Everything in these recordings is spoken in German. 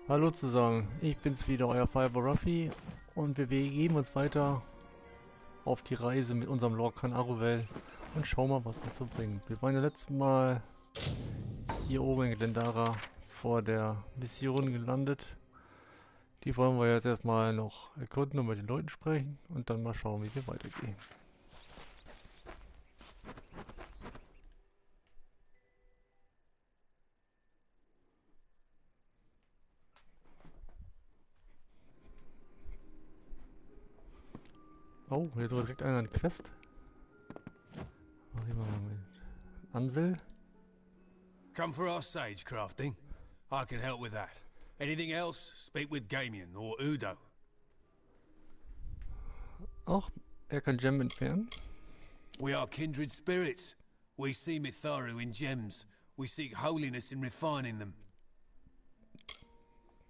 Hallo zusammen, ich bin's wieder, euer Fiber Ruffy und wir begeben uns weiter auf die Reise mit unserem Lorcan Aruvel und schauen mal, was uns so bringt. Wir waren ja letztes Mal hier oben in Glendara vor der Mission gelandet. Die wollen wir jetzt erstmal noch erkunden und mit den Leuten sprechen und dann mal schauen, wie wir weitergehen. Oh, hier ist sogar direkt einer eine Quest. Mach ich mal mit Ansel. Come for our sage crafting? I can help with that. Anything else, speak with Gamian or Udo. Auch, er kann Gem entfernen. We are kindred spirits. We see Mitharu in gems. We seek holiness in refining them.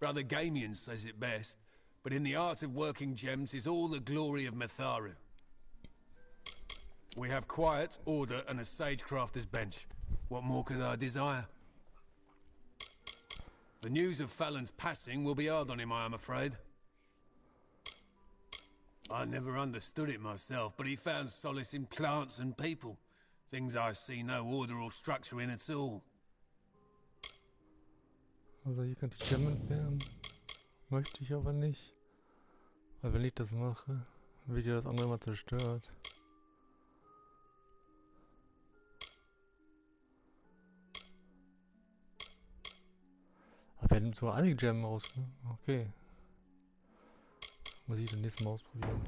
Brother Gamian says it best, but in the art of working gems is all the glory of Mitharu. We have quiet, order, and a sagecrafter's bench. What more could I desire? The news of Fallon's passing will be hard on him, I am afraid. I never understood it myself, but he found solace in plants and people. Things I see no order or structure in at all. Also hier kann ich Gem entfernen. Möchte ich aber nicht. Weil wenn ich das mache, wird ja das andere mal zerstört. Aber wir haben so alle Gem aus, ne? Okay. Muss ich dann nächstes Mal ausprobieren.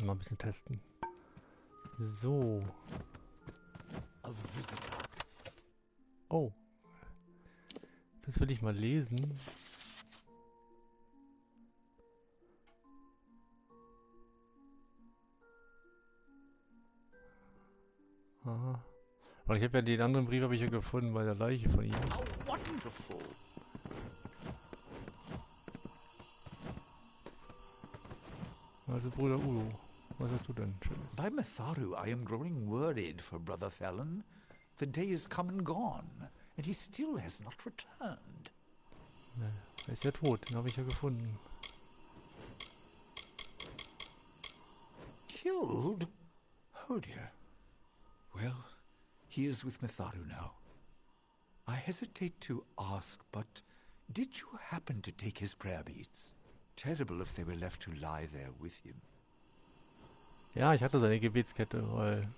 Mal ein bisschen testen. So. Oh. Das will ich mal lesen. Aha. Aber ich habe ja den anderen Brief habe ich ja gefunden bei der Leiche von ihm. How wonderful! Also Bruder Udo, was hast du denn Schönes? By Mitharu, I am growing worried for Brother Fallon. The day is come and gone, and he still has not returned. Ne, er ist ja tot, den habe ich ja gefunden. Killed? Oh dear. Well, he is with Mitharu now. I hesitate to ask, but did you happen to take his prayer beads? Terrible if they were left to lie there with him. Ja, ich hatte seine Gebetskette, weil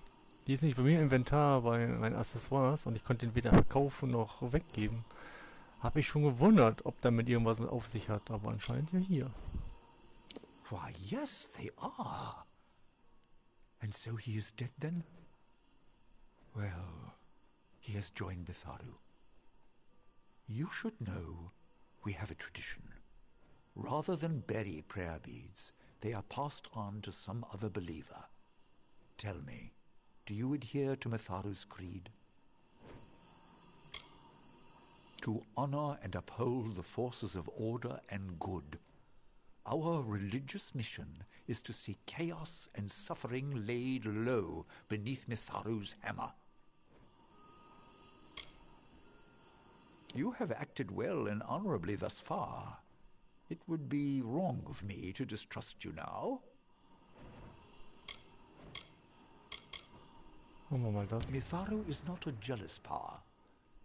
die ist nicht bei mir im Inventar, bei meinen Accessoires und ich konnte ihn weder verkaufen noch weggeben. Habe ich schon gewundert, ob damit irgendwas mit auf sich hat, aber anscheinend ja hier. Why, yes, they are. And so he is dead then? Well, he has joined Mitharu. You should know we have a tradition. Rather than bury prayer beads, they are passed on to some other believer. Tell me, do you adhere to Mitharu's creed? To honor and uphold the forces of order and good. Our religious mission is to see chaos and suffering laid low beneath Mitharu's hammer. You have acted well and honorably thus far. It would be wrong of me to distrust you now. Machen wir mal das. Mitharu is not a jealous power.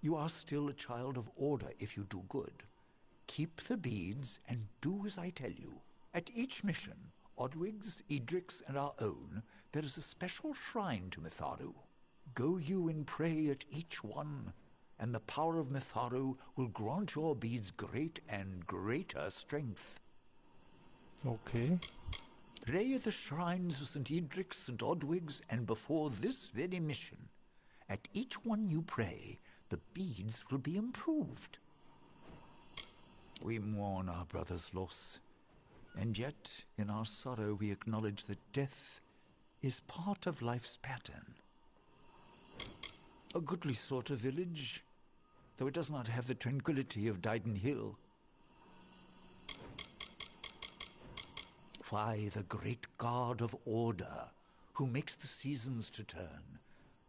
You are still a child of order if you do good. Keep the beads and do as I tell you. At each mission, Odwig's, Edric's, and our own, there is a special shrine to Mitharu. Go you and pray at each one, and the power of Mitharu will grant your beads great and greater strength. Okay. Pray at the shrines of St. Edric's, St. Odwig's, and before this very mission. At each one you pray, the beads will be improved. We mourn our brother's loss, and yet in our sorrow we acknowledge that death is part of life's pattern. A goodly sort of village, though it does not have the tranquility of Dyden Hill. Why, the great god of order, who makes the seasons to turn,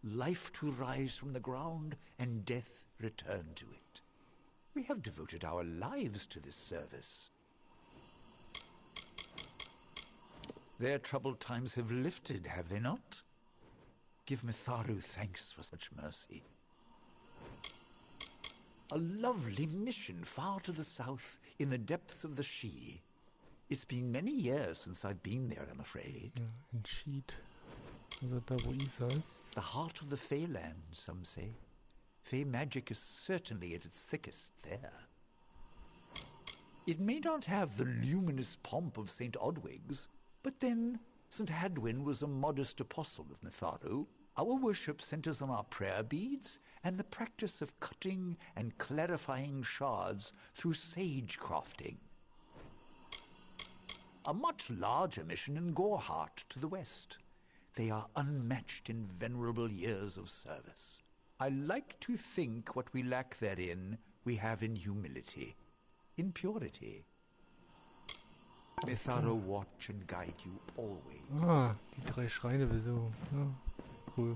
life to rise from the ground, and death return to it. We have devoted our lives to this service. Their troubled times have lifted, have they not? Give Mitharu thanks for such mercy. A lovely mission far to the south, in the depths of the Shi. It's been many years since I've been there, I'm afraid. Ja, entschied. Also da, wo Isa ist. The heart of the Feyland, some say. Fey magic is certainly at its thickest there. It may not have the luminous pomp of St. Odwig's, but then St. Hadwin was a modest apostle of Mitharu. Our worship centers on our prayer beads and the practice of cutting and clarifying shards through sage crafting. A much larger mission in Gorhart to the west. They are unmatched in venerable years of service. I like to think what we lack therein we have in humility, in purity. Mitharu watch and guide you always. Ah, die 3 Schreine besuchen. Ja, cool.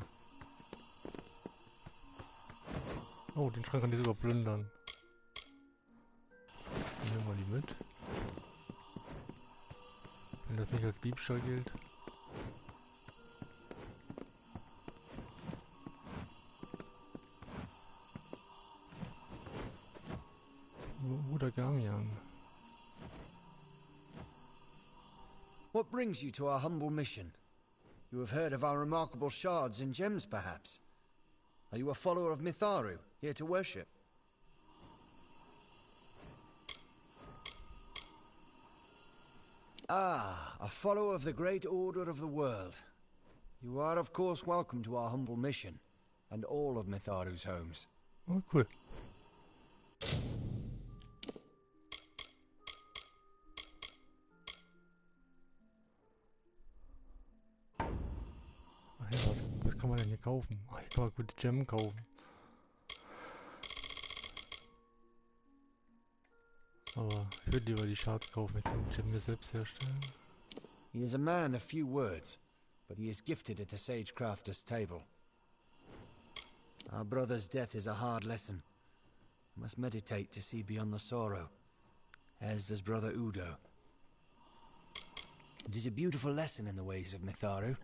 Oh, den Schrein kann ich sogar plündern. Nehmen wir die mit. Wenn das nicht als Diebstahl gilt. Bruder Gamian. What brings you to our humble mission? You have heard of our remarkable shards and gems, perhaps? Are you a follower of Mitharu, here to worship? Ah, a follower of the great order of the world. You are, of course, welcome to our humble mission, and all of Mitharu's homes. Oh, cool. Was kann man denn hier kaufen? Ach, hier kann man gute Gem kaufen. Aber ich würde lieber die Shards kaufen, ich kann die Gem mir selbst herstellen. He is a man of few words, but he is gifted at the sage crafter's table. Our brother's death is a hard lesson. We must meditate to see beyond the sorrow, as does brother Udo. It is a beautiful lesson in the ways of Mitharu.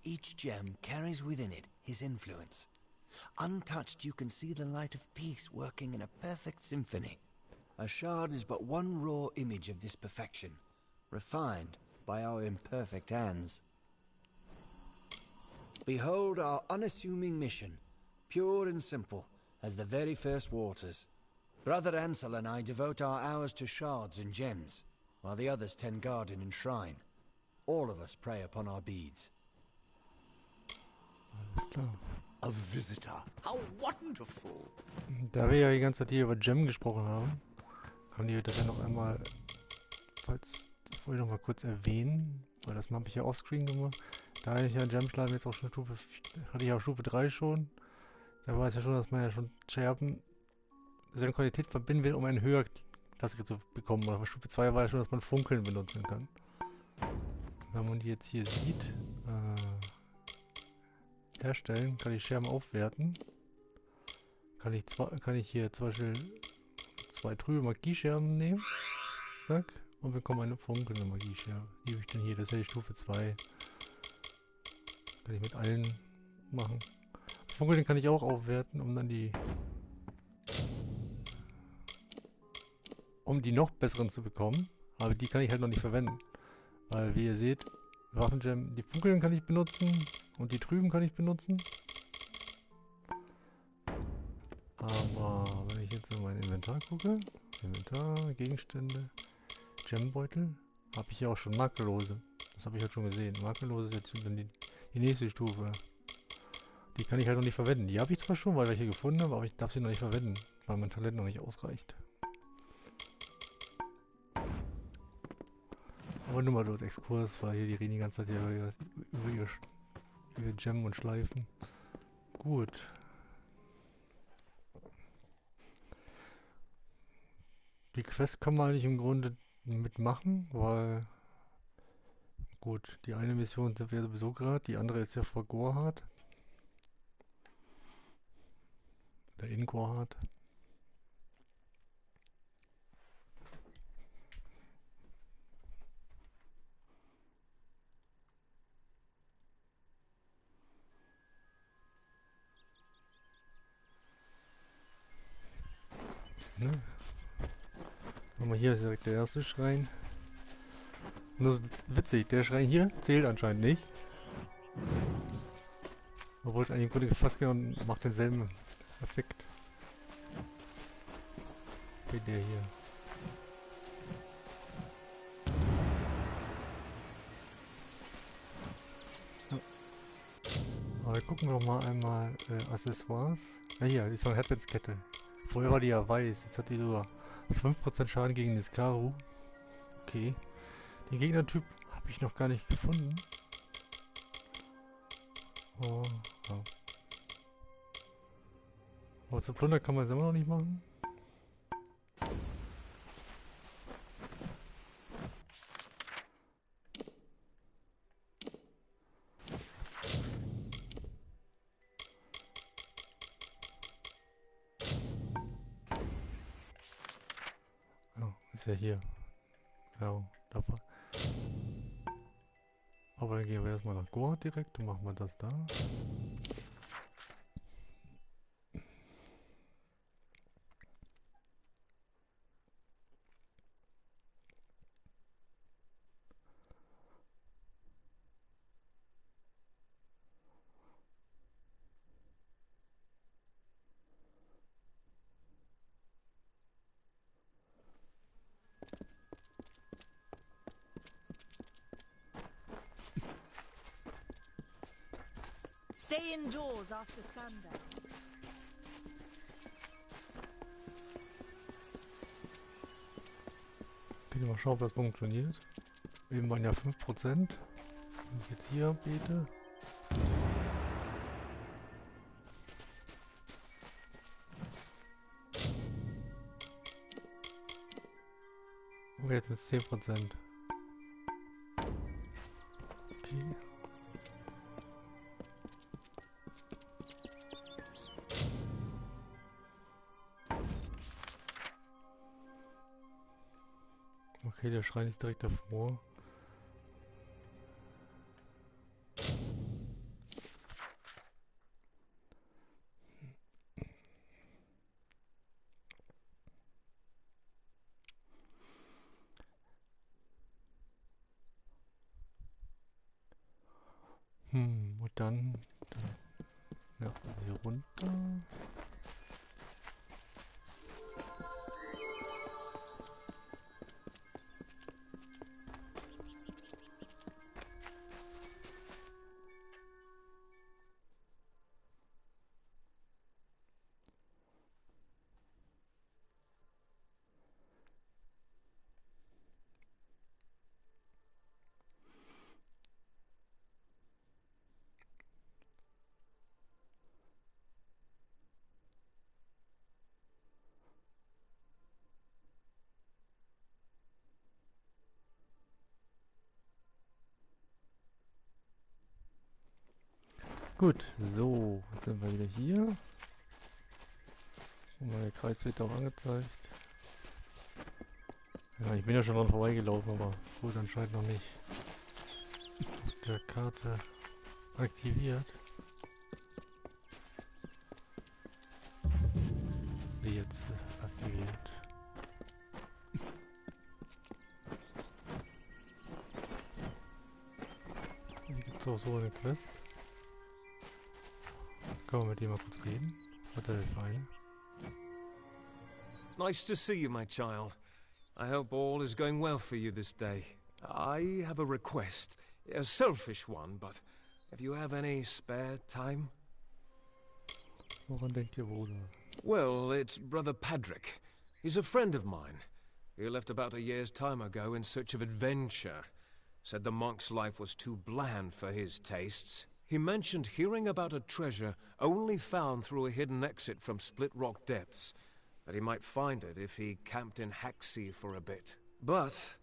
Each gem carries within it his influence. Untouched, you can see the light of peace working in a perfect symphony. A shard is but one raw image of this perfection, refined by our imperfect hands. Behold our unassuming mission, pure and simple as the very first waters. Brother Ansel and I devote our hours to shards and gems, while the others tend garden and shrine. All of us pray upon our beads. Alles klar. A visitor. How wonderful. Da wir ja die ganze Zeit hier über Gem gesprochen haben, kann ich das ja noch einmal, wollte ich noch mal kurz erwähnen, weil das habe ich ja offscreen gemacht. Da hatte ich ja Gemschleim jetzt auch schon hatte ich auch Stufe 3 schon. Da weiß ja schon, dass man ja schon Scherben seine Qualität verbinden will, um eine höhere Taske zu bekommen. Oder Stufe 2 war ja schon, dass man Funkeln benutzen kann. Wenn man die jetzt hier sieht, herstellen, kann ich Scherben aufwerten. Kann ich hier zum Beispiel 2 trübe Magiescherben nehmen. Zack. Und bekomme eine funkelnde Magiescherbe. Die habe ich dann hier. Das ist ja die Stufe 2. Kann ich mit allen machen. Funkeln kann ich auch aufwerten, um dann die noch besseren zu bekommen. Aber die kann ich halt noch nicht verwenden. Weil, wie ihr seht, Waffengem, die Funkeln kann ich benutzen und die trüben kann ich benutzen. Aber wenn ich jetzt in mein Inventar gucke, Inventar, Gegenstände, Gembeutel, habe ich ja auch schon makellose. Das habe ich halt schon gesehen. Makellose ist jetzt dann die nächste Stufe. Die kann ich halt noch nicht verwenden. Die habe ich zwar schon, weil ich welche gefunden habe, aber ich darf sie noch nicht verwenden, weil mein Talent noch nicht ausreicht. Aber nur mal so als Exkurs, weil hier die reden die ganze Zeit über ihr Gem und Schleifen. Gut. Die Quest kann man eigentlich im Grunde mitmachen, weil gut, die eine Mission sind wir sowieso gerade, die andere ist ja vor Gorhart. Oder in Gorhart. Ne? Guck mal, hier ist direkt der erste Schrein. Und das ist witzig, der Schrein hier zählt anscheinend nicht. Obwohl es eigentlich im Grunde fast genau macht denselben Effekt. Wie der hier. Ja. Aber gucken wir doch mal einmal Accessoires. Ja hier, die ist so eine Headbandskette. Vorher war die ja weiß, jetzt hat die sogar 5% Schaden gegen das Karu. Okay. Den Gegnertyp habe ich noch gar nicht gefunden. Oh, ja. Aber zu Plunder kann man es immer noch nicht machen. Oh, ist ja hier. Genau, dafür. Aber dann gehen wir erstmal nach Goa direkt und machen wir das da. Stay indoors after sundown. Okay, mal schauen, ob das funktioniert. Eben waren ja 5%. Wenn ich jetzt hier bete. Oh, jetzt ist 10%. Okay. Okay, der Schrein ist direkt davor. Und dann ja, also hier runter. Gut, so, jetzt sind wir wieder hier. Und der Kreis wird auch angezeigt. Ja, ich bin ja schon dran vorbeigelaufen, aber wurde anscheinend noch nicht auf der Karte aktiviert. Wie jetzt ist es aktiviert. Hier gibt es auch so eine Quest. Können wir mit dem mal kurz reden? Was hat er denn für eine? Nice to see you, my child. I hope all is going well for you this day. I have a request. A selfish one, but if you have any spare time? Woran denkt ihr wohl? Well, it's Brother Padrick. He's a friend of mine. He left about a year's time ago in search of adventure. Said the monk's life was too bland for his tastes. He mentioned hearing about a treasure only found through a hidden exit from Split Rock Depths, that he might find it if he camped in Hacksea for a bit. But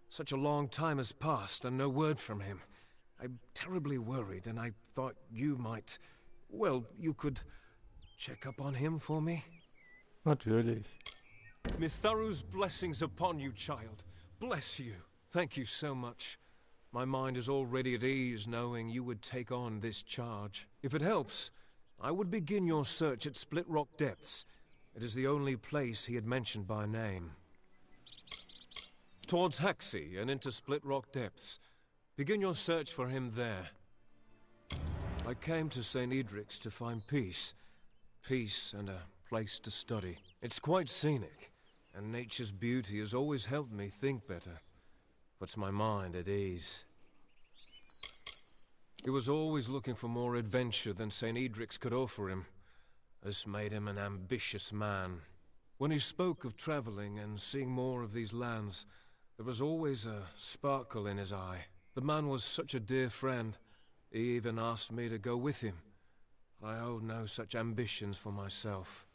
such a long time has passed and no word from him. I'm terribly worried, and I thought you might... Well, you could check up on him for me? Natürlich. Mitharu's blessings upon you, child. Bless you. Thank you so much. My mind is already at ease knowing you would take on this charge. If it helps, I would begin your search at Split Rock Depths. It is the only place he had mentioned by name. Towards Haxi and into Split Rock Depths. Begin your search for him there. I came to St. Edric's to find peace. Peace and a place to study. It's quite scenic, and nature's beauty has always helped me think better. Puts my mind at ease. He was always looking for more adventure than St. Edric's could offer him. This made him an ambitious man. When he spoke of traveling and seeing more of these lands, there was always a sparkle in his eye. The man was such a dear friend. He even asked me to go with him. I hold no such ambitions for myself.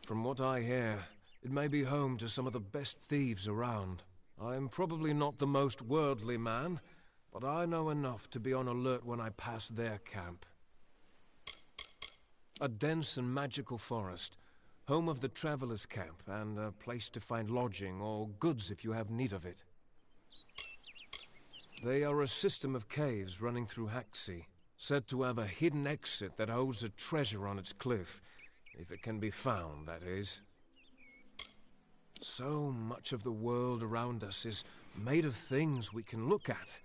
From what I hear, it may be home to some of the best thieves around. I am probably not the most worldly man, but I know enough to be on alert when I pass their camp. A dense and magical forest, home of the travelers' camp, and a place to find lodging or goods if you have need of it. They are a system of caves running through Haxi, said to have a hidden exit that holds a treasure on its cliff, if it can be found, that is. So much of the world around us is made of things we can look at,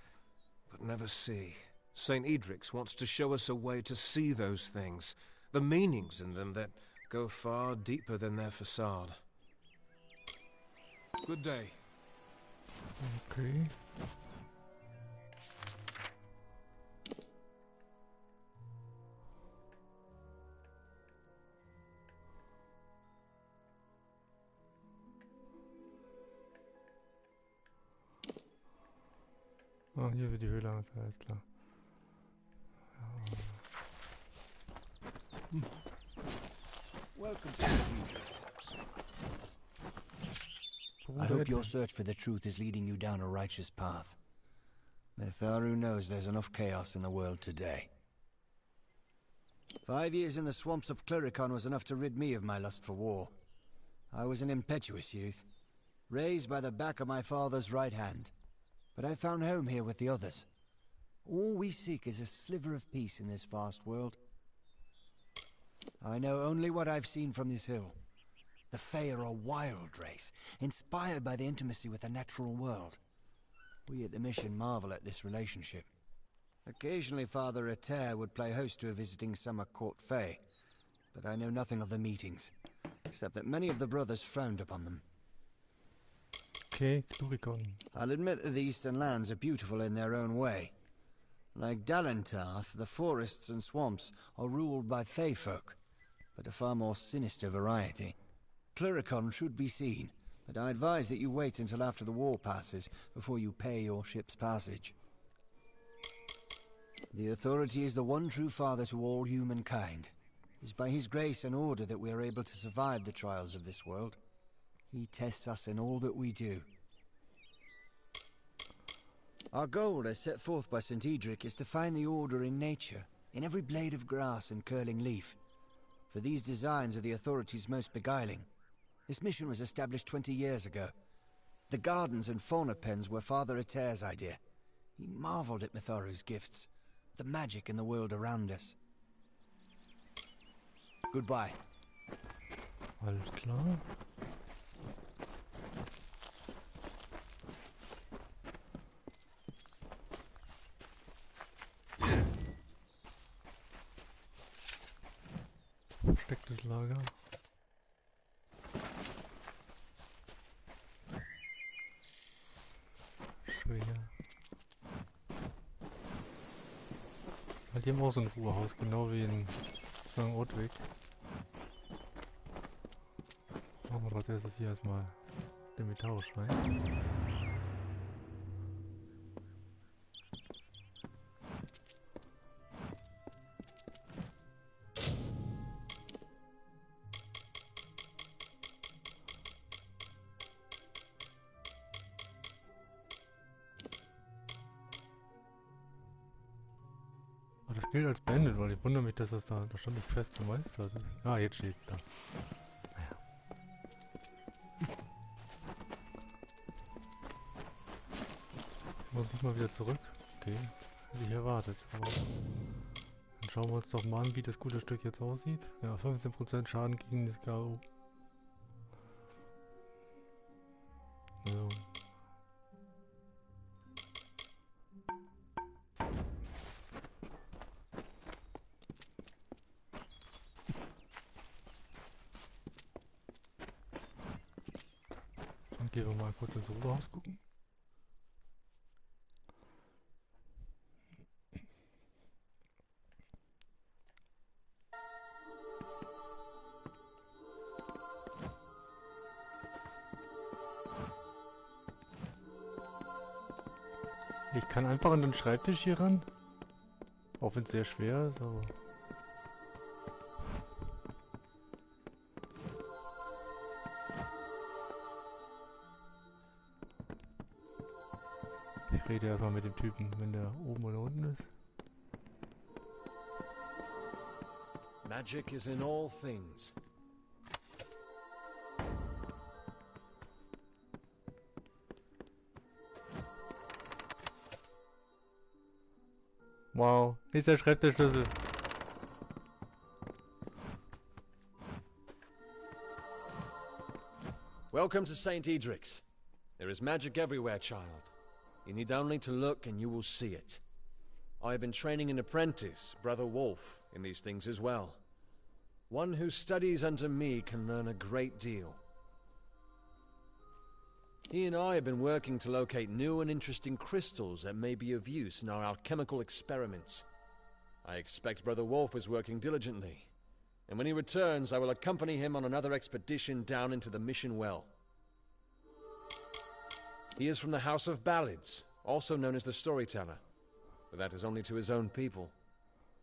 but never see. St. Edric's wants to show us a way to see those things, the meanings in them that go far deeper than their facade. Good day. Okay. Ah, hier wird die Höhle, alles klar. Welcome to the I hope your search for the truth is leading you down a righteous path. Mitharu knows there's enough chaos in the world today. 5 years in the swamps of Clyricon was enough to rid me of my lust for war. I was an impetuous youth, raised by the back of my father's right hand. But I found home here with the others. All we seek is a sliver of peace in this vast world. I know only what I've seen from this hill. The Fae are a wild race, inspired by the intimacy with the natural world. We at the mission marvel at this relationship. Occasionally Father Ater would play host to a visiting summer court Fae, but I know nothing of the meetings, except that many of the brothers frowned upon them. Okay, Clyricon. I'll admit that the eastern lands are beautiful in their own way. Like Dalentarth, the forests and swamps are ruled by Fae folk, but a far more sinister variety. Clyricon should be seen, but I advise that you wait until after the war passes before you pay your ship's passage. The Authority is the one true father to all humankind. It is by his grace and order that we are able to survive the trials of this world. He tests us in all that we do. Our goal, as set forth by St. Edric, is to find the order in nature, in every blade of grass and curling leaf. For these designs are the Authority's most beguiling. This mission was established 20 years ago. The gardens and fauna pens were Father Ater's idea. He marveled at Mitharu's gifts, the magic in the world around us. Goodbye. Alles klar. Verstecktes Lager. Schwer. Die haben auch so ein Ruhehaus, genau wie in St. Otwig. Machen wir als erstes hier erstmal den Metallschwein. Das gilt als beendet, weil ich wundere mich, dass das da stand nicht fest gemeistert ist. Ah, jetzt steht da. Naja. Ich muss nicht mal wieder zurück. Okay, hätte ich erwartet. Aber schauen wir uns doch mal an, wie das gute Stück jetzt aussieht. Ja, 15% Schaden gegen das K.O. So. Dann gehen wir mal kurz ins Oberhaus gucken. Ich kann einfach an den Schreibtisch hier ran. Auch wenn es sehr schwer ist, aber... Ich rede erstmal mit dem Typen, wenn der oben oder unten ist. Magic is in all things. Wow, ist der Schreibtischschlüssel. Welcome to St. Edric's. There is magic everywhere, child. You need only to look and you will see it. I have been training an apprentice, Brother Wolf, in these things as well. One who studies under me can learn a great deal. He and I have been working to locate new and interesting crystals that may be of use in our alchemical experiments. I expect Brother Wolf is working diligently, and when he returns I will accompany him on another expedition down into the Mission Well. He is from the House of Ballads, also known as the Storyteller, but that is only to his own people.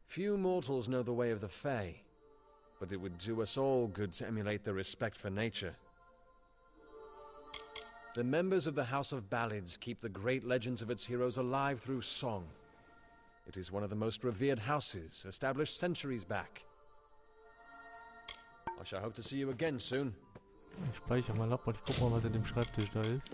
Few mortals know the way of the Fae, but it would do us all good to emulate their respect for nature. The members of the House of Ballads keep the great legends of its heroes alive through song. It is one of the most revered houses, established centuries back. I shall hope to see you again soon. Ich speichere mal ab und ich guck mal, was in dem Schreibtisch da ist.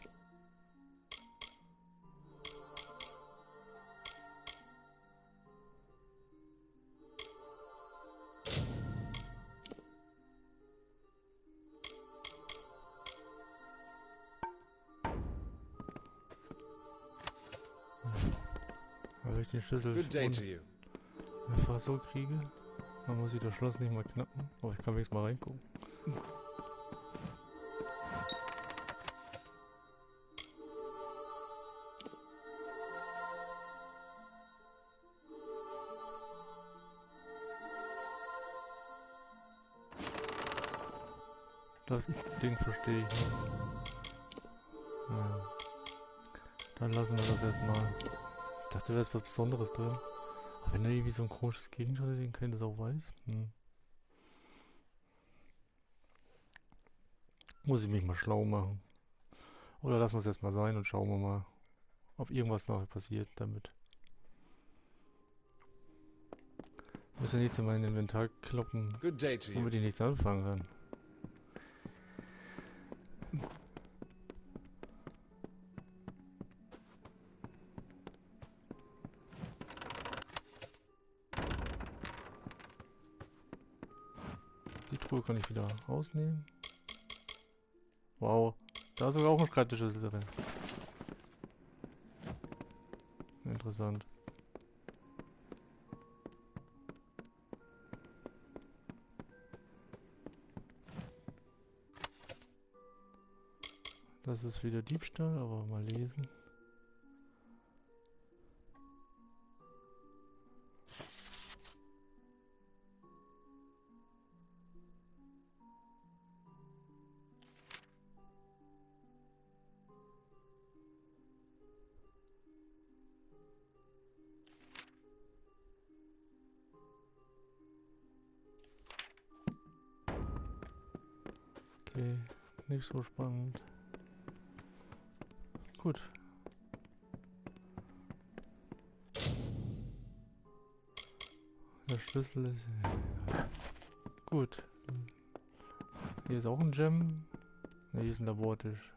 Weil ich den Schlüssel einfach so kriege, dann muss ich das Schloss nicht mal knacken, aber ich kann wenigstens mal reingucken. Das Ding verstehe ich nicht. Ja. Dann lassen wir das erstmal. Ich dachte, da wäre was Besonderes drin. Aber wenn da irgendwie so ein komisches Gegenstand ist, den keine Sau weiß. Muss ich mich mal schlau machen. Oder lassen wir es erstmal sein und schauen wir mal, ob irgendwas nachher passiert damit. Ich muss ja nichts in mein Inventar kloppen, womit ich nichts anfangen kann. Die Truhe kann ich wieder rausnehmen. Wow, da ist sogar auch ein Schreibtischschlüssel drin. Interessant. Das ist wieder Diebstahl, aber mal lesen. Okay, nicht so spannend. Gut. Der Schlüssel ist... Gut. Hier ist auch ein Gem. Ne, hier ist ein Labortisch.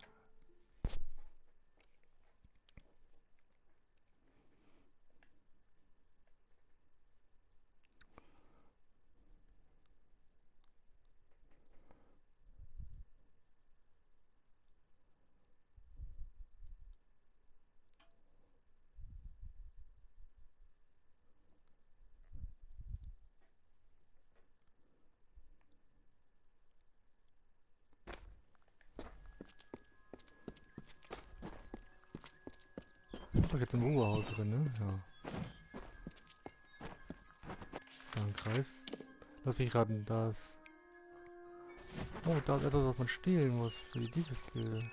hab doch jetzt ein Oberhaus drin, ne? Ja. Da ein Kreis. Lass mich raten, da ist... Oh, da ist etwas, was man stehlen muss für die Diebesgilde.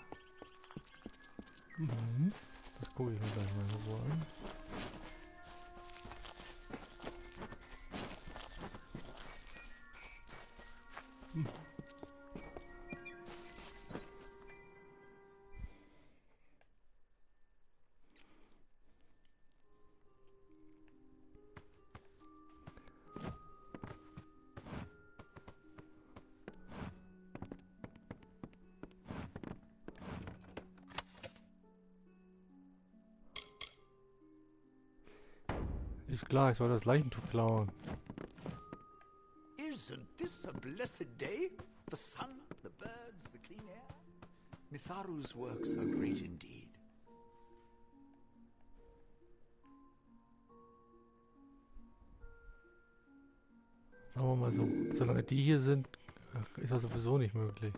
Mhm. Das gucke ich mir gleich mal in Ruhe an. Ist klar, ich soll das Leichentuch klauen. Isn't this a blessed day? The sun, the birds, the clean air. Mitharu's works are great indeed. Sagen wir mal so, solange die hier sind, ist das sowieso nicht möglich.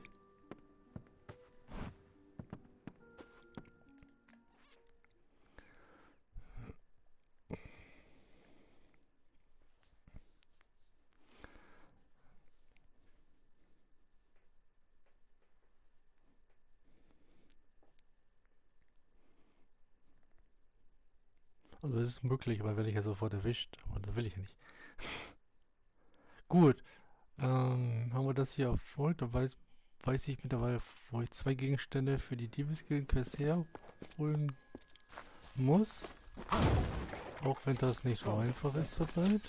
Also es ist möglich, aber werde ich ja sofort erwischt. Aber das will ich ja nicht. Gut. Haben wir das hier erfolgt? Da weiß ich mittlerweile, wo ich 2 Gegenstände für die Diebesgilden-Quest herholen muss. Auch wenn das nicht so einfach ist zurzeit.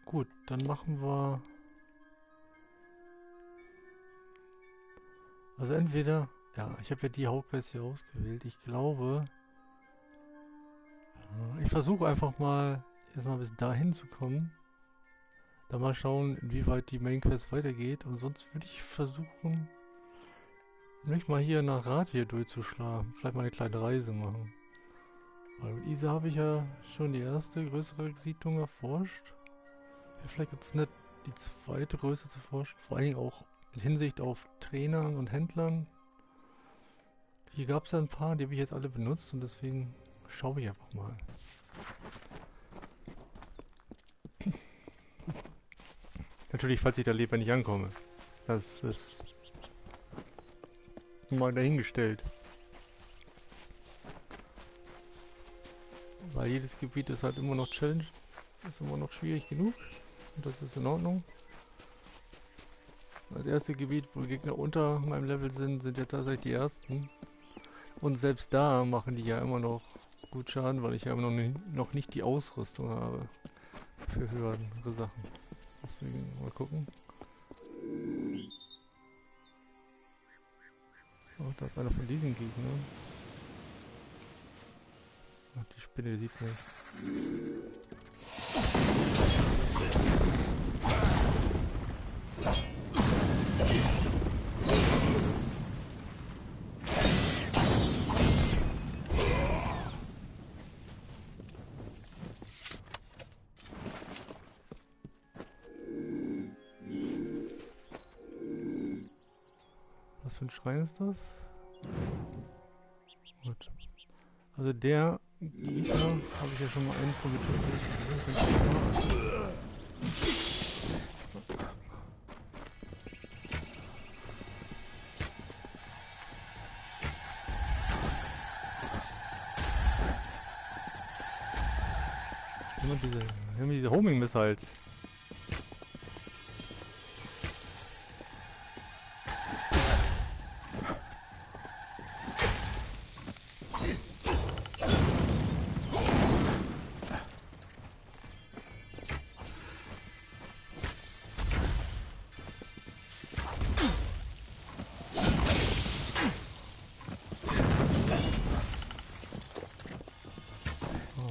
Gut, dann machen wir... Also entweder... Ja, ich habe ja die Hauptquest hier ausgewählt. Ich glaube... ich versuche einfach mal erstmal bis dahin zu kommen. Dann mal schauen, inwieweit die Main Quest weitergeht. Und sonst würde ich versuchen, mich mal hier nach Rat hier durchzuschlagen. Vielleicht mal eine kleine Reise machen. Weil mit Isa habe ich ja schon die erste größere Siedlung erforscht. Wäre vielleicht jetzt nett, die zweite Größe zu forschen. Vor allen Dingen auch in Hinsicht auf Trainern und Händlern. Hier gab es ja ein paar, die habe ich jetzt alle benutzt und deswegen schaue ich einfach mal. Natürlich, falls ich da lebendig ankomme. Das ist mal dahingestellt. Weil jedes Gebiet ist halt immer noch Challenge. Ist immer noch schwierig genug. Und das ist in Ordnung. Das erste Gebiet, wo Gegner unter meinem Level sind, sind ja tatsächlich die ersten. Und selbst da machen die ja immer noch gut Schaden, weil ich ja immer noch nicht die Ausrüstung habe für höhere Sachen. Deswegen mal gucken. Oh, da ist einer von diesen Gegnern. Ach, die Spinne, die sieht man nicht. Was für ein Schrein ist das? Gut. Also der Gegner habe ich ja schon mal einen von getötet. Immer diese Homing-Missiles.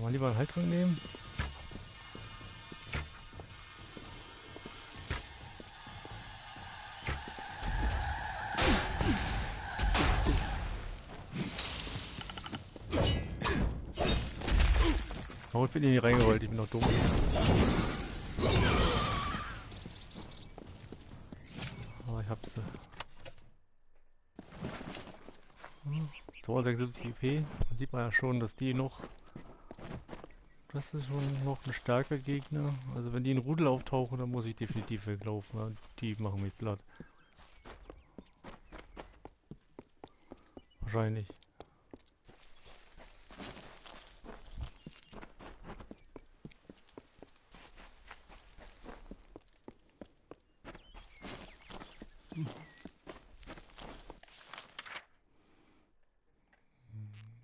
Mal lieber einen Haltung nehmen. Oh, ich bin hier reingerollt, ich bin noch dumm. Aber ich hab sie. 276 EP. Da sieht man ja schon, dass die noch... Das ist schon noch ein starker Gegner. Also wenn die in Rudel auftauchen, dann muss ich definitiv weglaufen. Ja, die machen mich platt. Wahrscheinlich.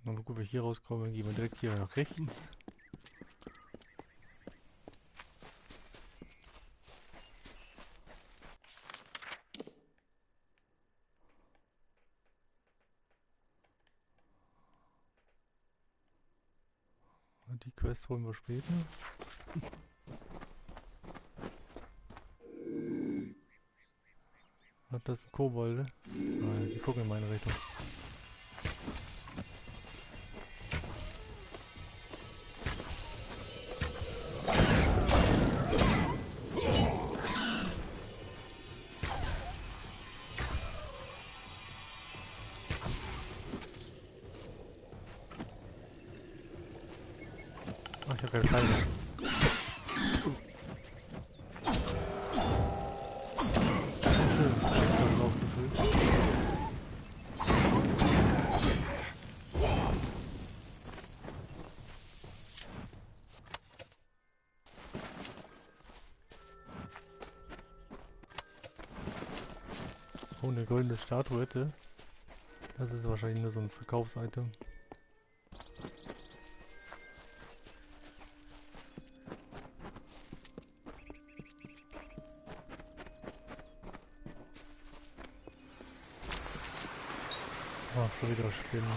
Mal gucken, ob wir hier rauskommen. Dann gehen wir direkt hier nach rechts. Die Quest holen wir später. Hat das ein Kobolde? Nein, die gucken in meine Richtung. Ach, ich habe ja keine. Oh, eine goldene Statuette. Das ist wahrscheinlich nur so ein Verkaufsitem. Oh, schon wieder Spinnen.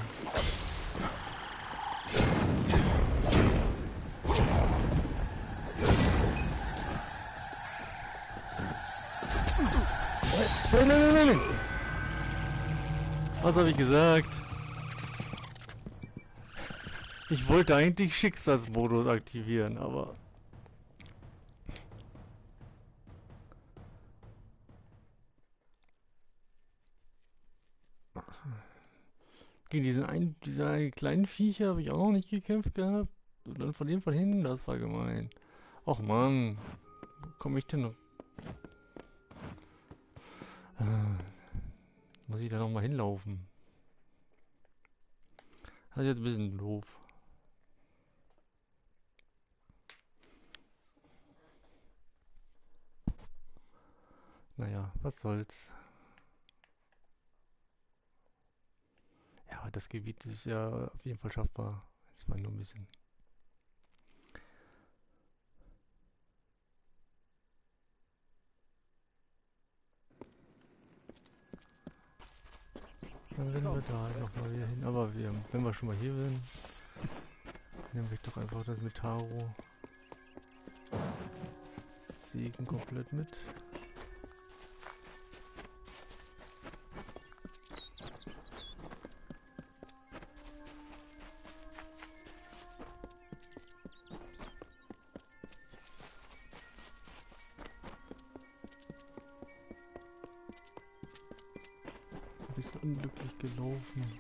Nein. Was habe ich gesagt? Ich wollte eigentlich Schicksalsmodus aktivieren, aber... Gegen diese kleinen Viecher habe ich auch noch nicht gekämpft gehabt. Und dann von dem von hinten, das war gemein. Och Mann, wo komme ich denn noch? Muss ich da nochmal hinlaufen? Das ist jetzt ein bisschen doof. Naja, was soll's. Ja, das Gebiet ist ja auf jeden Fall schaffbar. Es war nur ein bisschen. Dann rennen wir da halt nochmal wieder hin. Aber wenn wir schon mal hier sind, nehmen wir doch einfach das mit Taro. Segen komplett mit. Ein bisschen unglücklich gelaufen.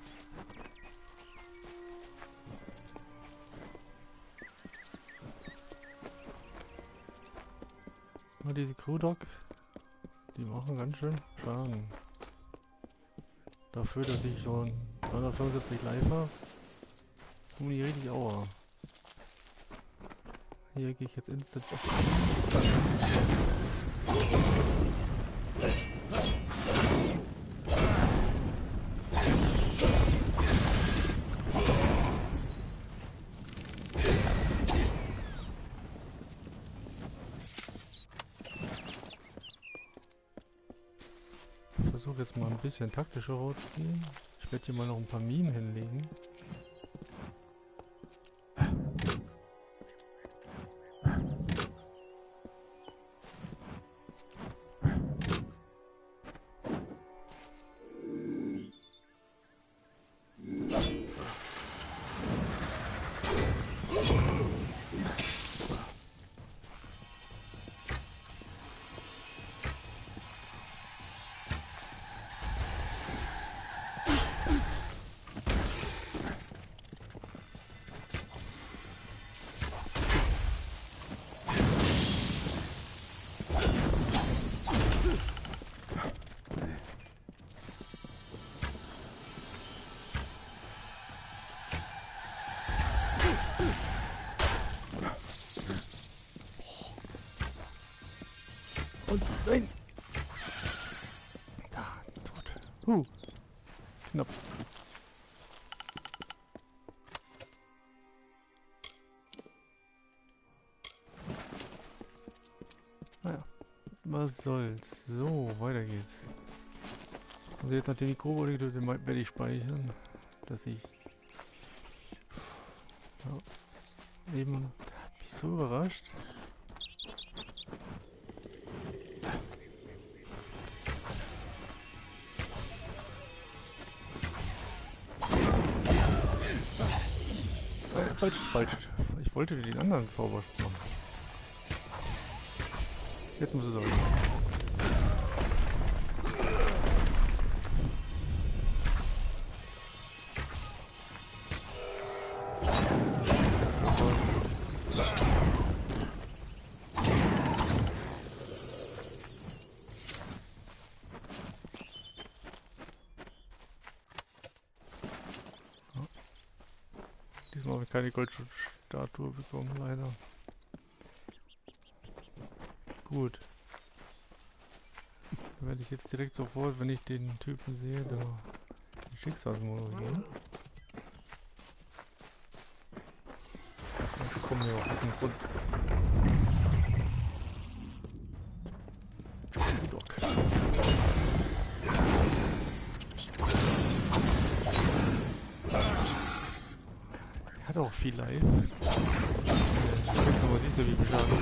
Aber diese Crewdog, die machen ganz schön Schaden. Dafür, dass ich schon 375 live habe, tun die richtig Aua. Hier gehe ich jetzt instant auf. Ich versuche jetzt mal ein bisschen taktischer rauszugehen. Ich werde hier mal noch ein paar Minen hinlegen. Knapp. Naja, was soll's. So, weiter geht's. Also jetzt nachdem die Kobold den werde ich speichern, dass ich... Ja, eben, der hat mich so überrascht. Falsch. Ich wollte den anderen Zauber machen. Jetzt muss es auch. Diesmal habe ich keine Goldstatue bekommen, leider. Gut. Dann werde ich jetzt direkt sofort, wenn ich den Typen sehe, da den Schicksalsmodus gehen. Ich komme hier auch aus dem Grund. Der hat auch viel Life. Jetzt aber siehst du, wie beschadet.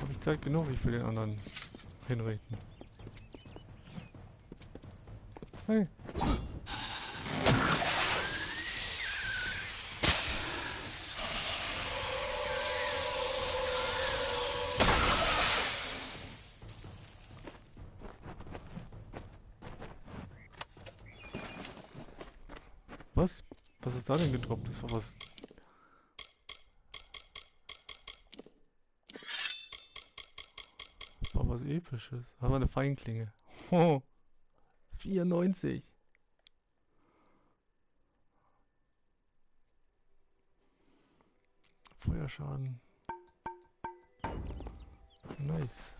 Habe ich Zeit genug, ich will den anderen hinrichten. Hey. Was? Was ist da denn gedroppt? Das war was... Das war was Episches. Das war eine Feinklinge. Oh, 94. Feuerschaden. Nice.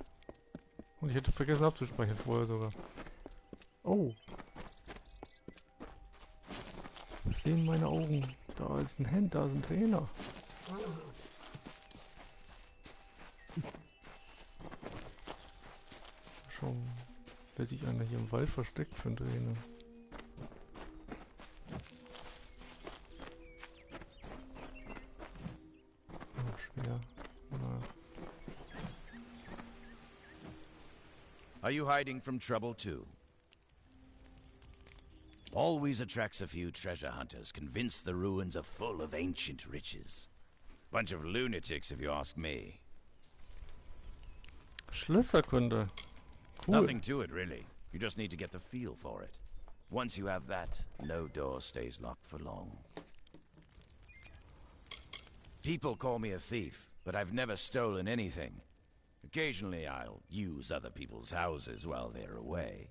Und ich hätte vergessen abzuspeichern vorher sogar. Oh. Was sehen meine Augen? Da ist ein Hand, da ist ein Trainer. Schon, wer sich einer hier im Wald versteckt für einen Trainer. Oh, schwer. Na. Are you hiding from trouble too? Always attracts a few treasure hunters, convinced the ruins are full of ancient riches. Bunch of lunatics, if you ask me. Schlösserkunde. Cool. Nothing to it, really. You just need to get the feel for it. Once you have that, no door stays locked for long. People call me a thief, but I've never stolen anything. Occasionally I'll use other people's houses while they're away.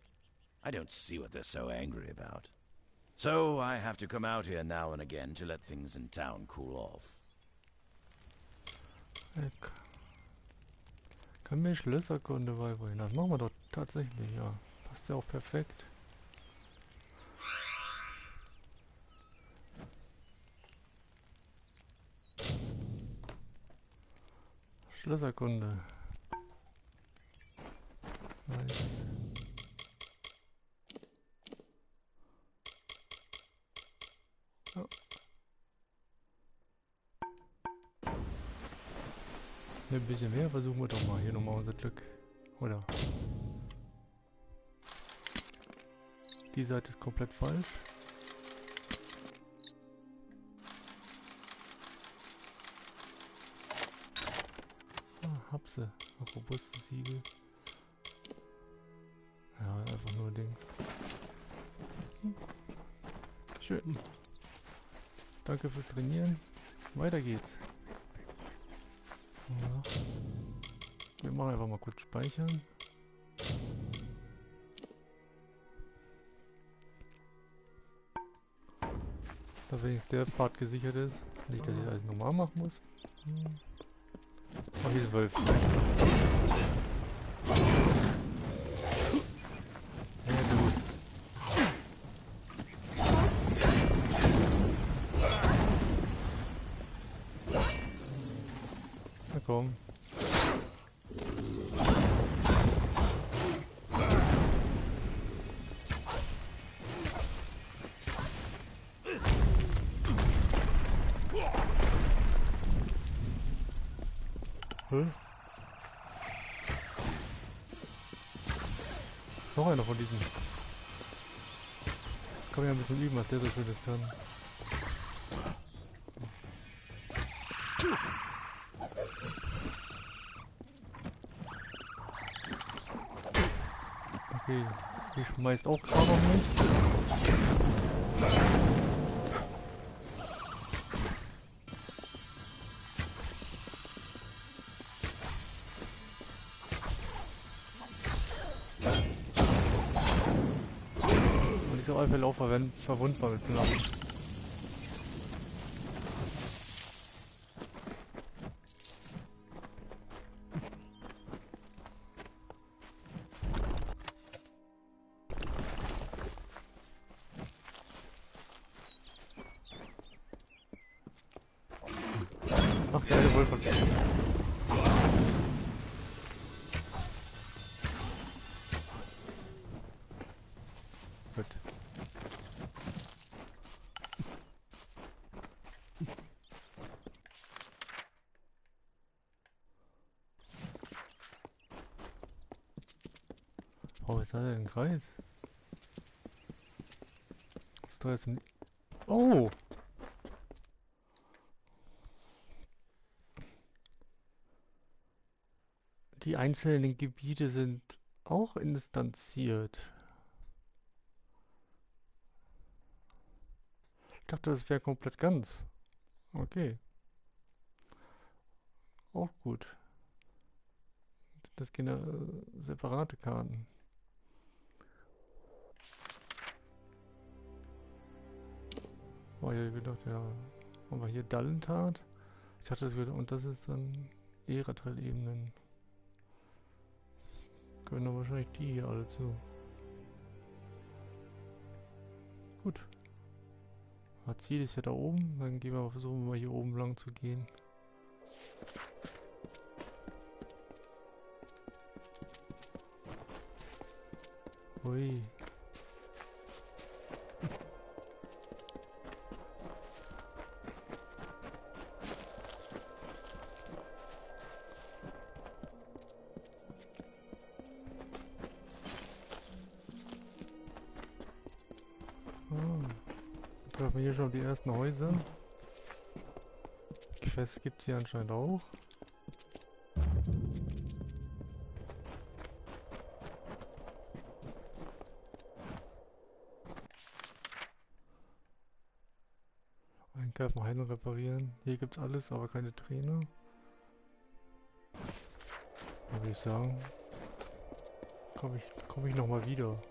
I don't see what they're so angry about. So I have to come out here now and again to let things in town cool off. Kann mir Schlösserkunde beibringen. Das machen wir doch tatsächlich, ja. Passt ja auch perfekt. Schlösserkunde. Nice. Ja. Ein bisschen mehr, versuchen wir doch mal hier nochmal unser Glück. Oder? Die Seite ist komplett falsch. Ah, Hapse. Robustes Siegel. Ja, einfach nur Dings. Schön. Danke fürs Trainieren. Weiter geht's. Ja. Wir machen einfach mal kurz speichern. Da wenigstens der Pfad gesichert ist. Nicht, dass ich alles normal machen muss. Diese Wölfe. Ja, gut. Na komm. Noch einer von diesen. Kann man ja ein bisschen üben, was der so schönes kann. Okay, die schmeißt auch gerade noch nicht. Läufer werden verwundbar mit Flammen. Ach, der eine Wolf hat sich. Gut. Oh, ist da denn ein Kreis? Das ist da jetzt ein... Oh! Die einzelnen Gebiete sind auch instanziert. Ich dachte, das wäre komplett ganz. Okay. Auch gut. Das gehen separate Karten. Oh, ja, ich gedacht, ja. Aber hier Dallentat. Ich dachte, das würde. Und das ist dann Ära-Teilebenen. Gehören dann wahrscheinlich die hier alle zu. Gut. Das Ziel ist ja da oben. Dann gehen wir mal versuchen, mal hier oben lang zu gehen. Ui. Treffen wir hier schon die ersten Häuser. Quests gibt es hier anscheinend auch. Einkaufen, heilen und reparieren. Hier gibt es alles, aber keine Trainer. Da würde ich sagen, komm ich nochmal wieder.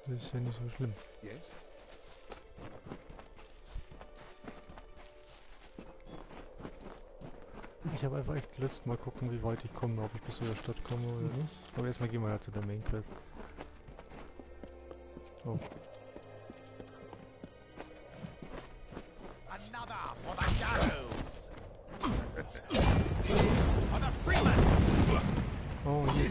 Das ist ja nicht so schlimm. Yes? Ich habe einfach echt Lust, mal gucken, wie weit ich komme, ob ich bis zu der Stadt komme oder nicht. Aber erstmal gehen wir ja zu der Main Quest. Oh. Another for the shadows. For the freeman. Oh, hier.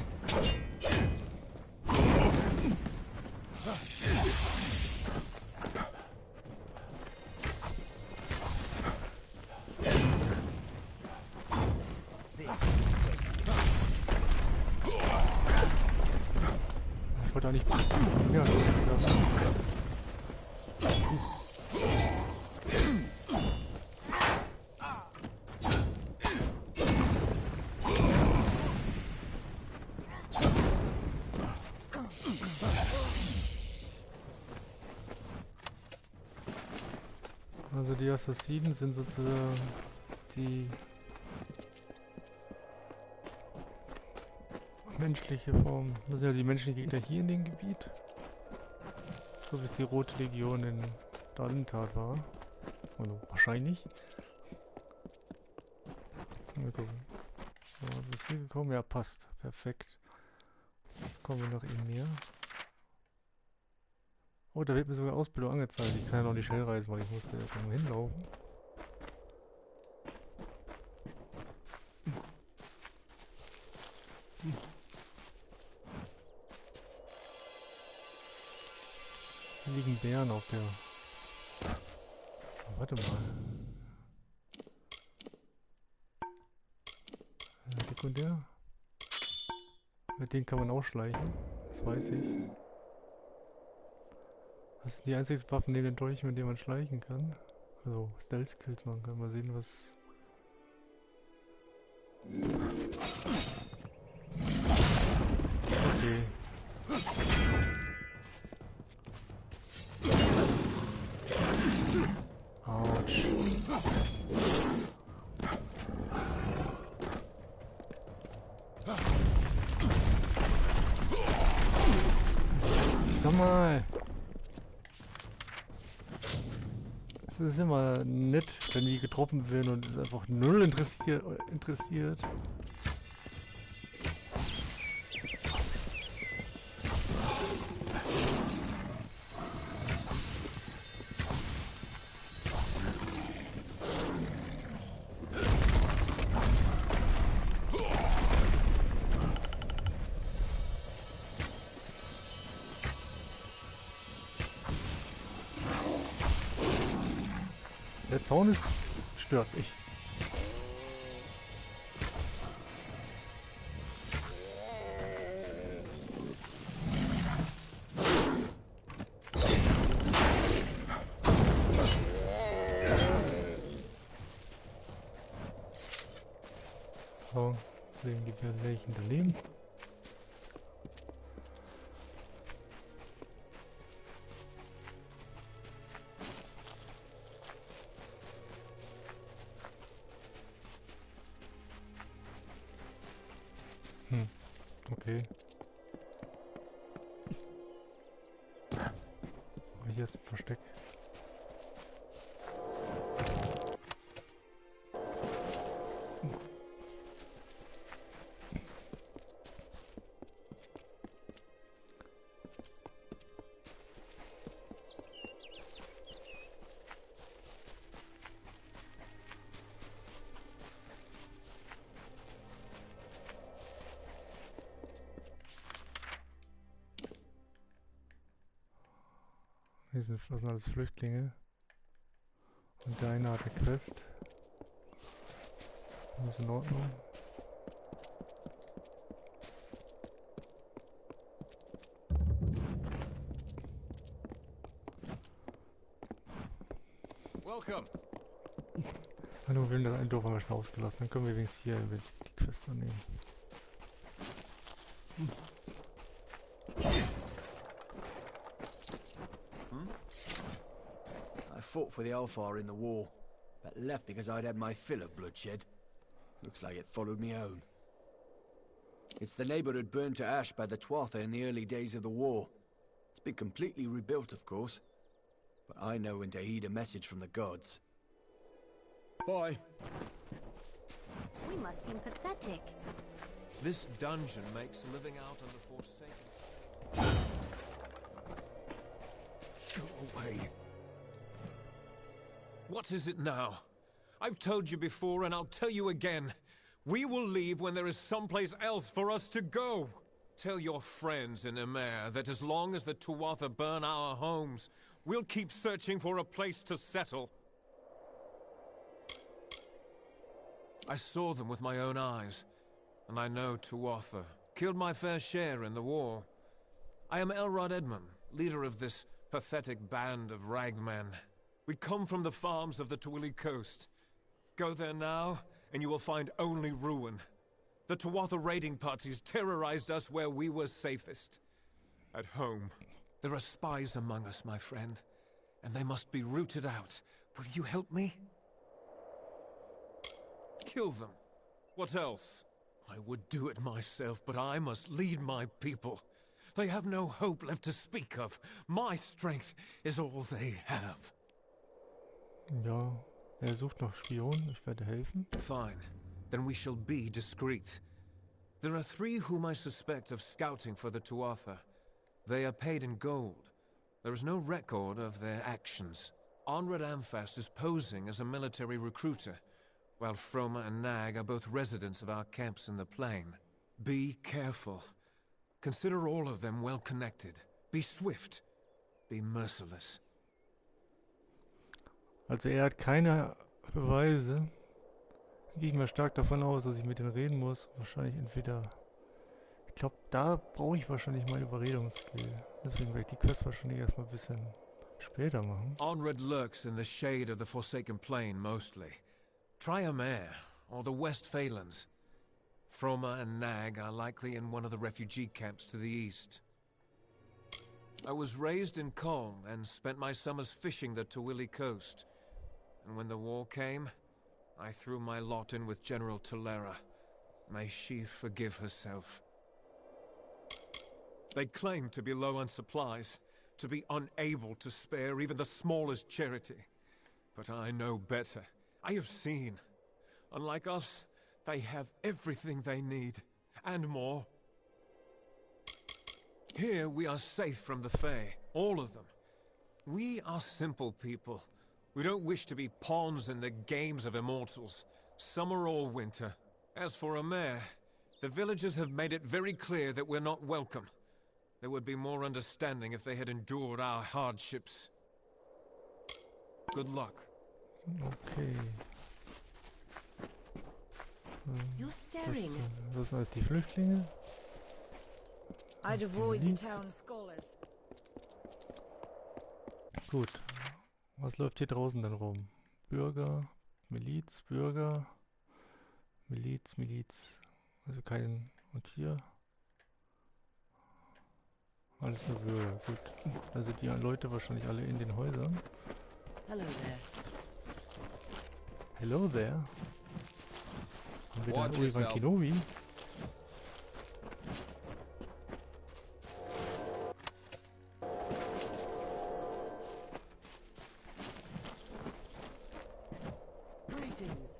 Ich wollte da nicht... Ja, das ist das. Also die Assassinen sind sozusagen die menschliche Form. Das sind ja die menschlichen Gegner hier in dem Gebiet. So wie es die Rote Legion in Dallentat war. Also wahrscheinlich. Mal gucken. So, bis hier gekommen? Ja, passt. Perfekt. Jetzt kommen wir noch eben mehr. Oh, da wird mir sogar Ausbildung angezeigt. Ich kann ja noch nicht schnell reisen, weil ich musste erst mal hinlaufen. Hier liegen Bären auf der... Oh, warte mal. Sekundär. Mit denen kann man auch schleichen. Das weiß ich. Das sind die einzigen Waffen neben den Dolchen, mit denen man schleichen kann. Also Stealth-Skills, man kann mal sehen, was... Okay. Autsch. Sag mal. Es ist immer nett, wenn die getroffen werden und es einfach null interessiert. Der Zaun stört mich. So, sehen die welchen daneben. Okay. Hier ist ein Versteck. Hier sind alles Flüchtlinge. Und der eine hat eine Quest. Das ist in Ordnung. Welcome. Hallo, wir haben das ein Dorf haben wir schon ausgelassen. Dann können wir wenigstens hier mit die Quest annehmen. I fought for the Alpha in the war, but left because I'd had my fill of bloodshed. Looks like it followed me home. It's the neighborhood burned to ash by the Tuatha in the early days of the war. It's been completely rebuilt, of course, but I know when to heed a message from the gods. Bye. We must seem pathetic. This dungeon makes living out on the Forsaken... Go away. What is it now? I've told you before and I'll tell you again. We will leave when there is someplace else for us to go. Tell your friends in Emer that as long as the Tuatha burn our homes, we'll keep searching for a place to settle. I saw them with my own eyes, and I know Tuatha killed my fair share in the war. I am Elrod Edmund, leader of this pathetic band of ragmen. We come from the farms of the Twilly coast. Go there now, and you will find only ruin. The Tuatha raiding parties terrorized us where we were safest. At home. There are spies among us, my friend, and they must be rooted out. Will you help me? Kill them. What else? I would do it myself, but I must lead my people. They have no hope left to speak of. My strength is all they have. Ja, er sucht noch Spion. Ich werde helfen. Fine. then we shall be discreet. There are 3 whom I suspect of scouting for the Tuatha. They are paid in gold. There is no record of their actions. Onred Amphast is posing as a military recruiter, while Froma and Nag are both residents of our camps in the plain. Be careful. Consider all of them well connected. Be swift. Be merciless. Also er hat keine Beweise. Gehe ich mal stark davon aus, dass ich mit denen reden muss. Wahrscheinlich entweder... Ich glaube, da brauche ich wahrscheinlich mal Überredungsskill. Deswegen werde ich die Quest wahrscheinlich erstmal ein bisschen später machen. Onred lurks in the shade of the Forsaken Plain mostly. Try a mare, or the West Phalanx. Froma and Nag are likely in one of the refugee camps to the east. I was raised in Koln and spent my summers fishing the Tawili coast. And when the war came, I threw my lot in with General Tolera. May she forgive herself. They claim to be low on supplies, to be unable to spare even the smallest charity. But I know better. I have seen. Unlike us, they have everything they need, and more. Here we are safe from the Fae, all of them. We are simple people. We don't wish to be pawns in the games of immortals, summer or winter. As for a mare, the villagers have made it very clear that we're not welcome. There would be more understanding if they had endured our hardships. Good luck. Okay. You're staring. Das heißt die Flüchtlinge. I'd avoid the town scholars. Gut. Was läuft hier draußen denn rum? Bürger, Miliz, Bürger, Miliz, Miliz. Also kein... Und hier? Alles nur Bürger, gut. Da sind die Leute wahrscheinlich alle in den Häusern. Hello there. Hello there. Haben wir den Obi-Wan Kenobi? Greetings.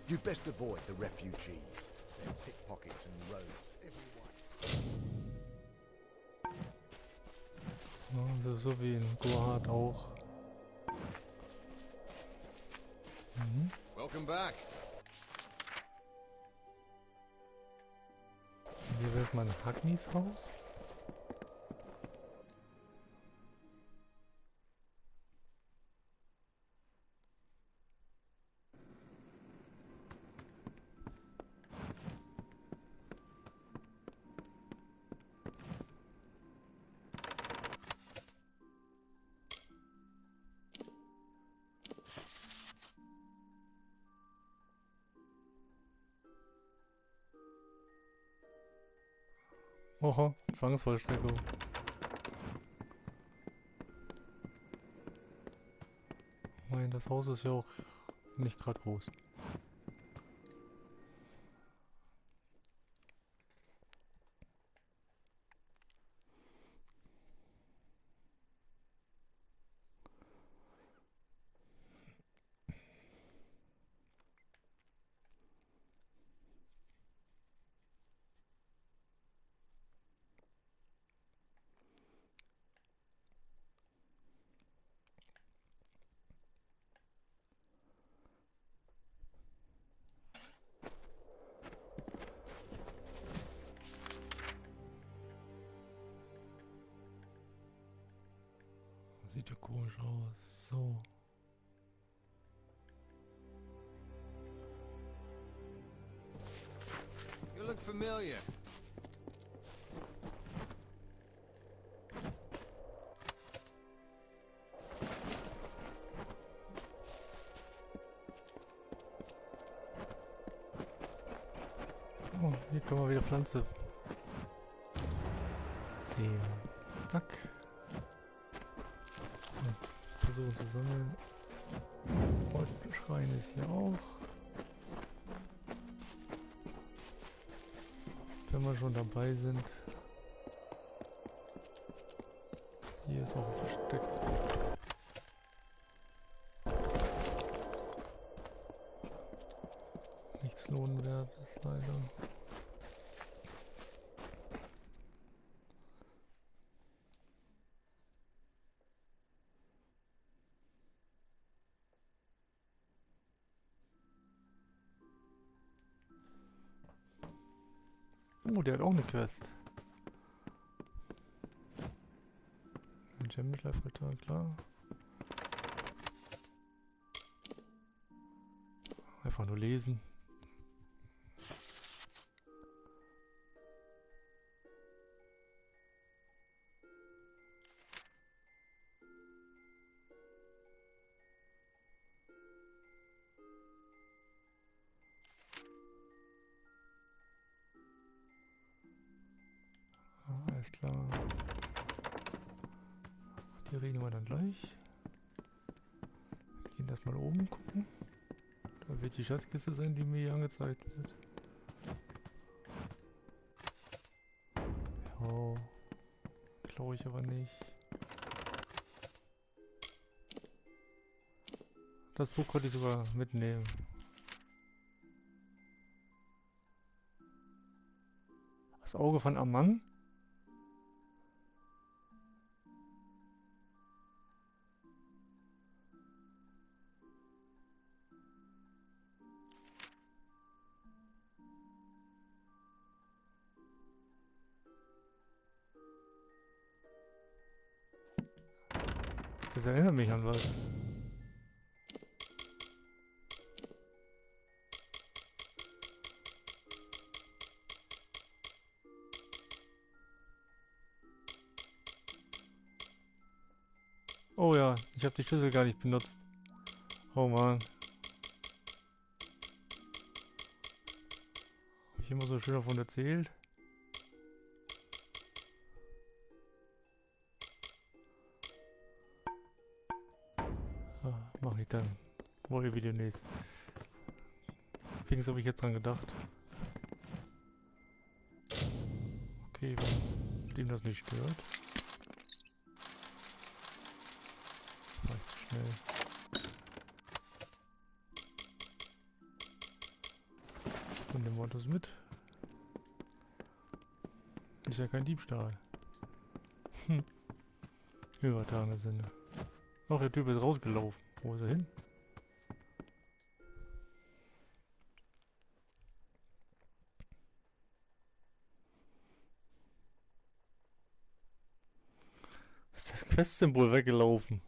You'd best avoid the refugees. They're pickpockets and rogues everywhere. Also so wie in Gohard auch. Mhm. Welcome back. Hier wird man Hagnis Haus. Oho, Zwangsvollstreckung. Nein, das Haus ist ja auch nicht gerade groß. Sieht ja komisch aus. So. You look familiar. Oh, hier kann man wieder Pflanze sehen. Zack. Versuchen zu sammeln. Schrein ist hier auch. wenn wir schon dabei sind. Hier ist auch ein Versteck. Nichts Lohnwertes leider. Oh, der hat auch eine Quest. Ein Gem-Schleifretter, klar. Einfach nur lesen. Alles klar. Die reden wir dann gleich. Wir gehen erstmal oben gucken. Da wird die Schatzkiste sein, die mir hier angezeigt wird. Ja, glaube ich aber nicht. Das Buch konnte ich sogar mitnehmen. Das Auge von Amman? Das erinnert mich an was. Oh ja, ich habe die Schlüssel gar nicht benutzt. Oh Mann. Habe ich immer so schön davon erzählt? Mache ich dann wohl wieder demnächst. Wenigstens habe ich jetzt dran gedacht. Okay, wenn dem das nicht stört. War ich zu schnell. Und nehmen wir das mit. Ist ja kein Diebstahl. Übertragene Sinne. Ach, der Typ ist rausgelaufen. Wo ist er hin? Ist das Quest-Symbol weggelaufen?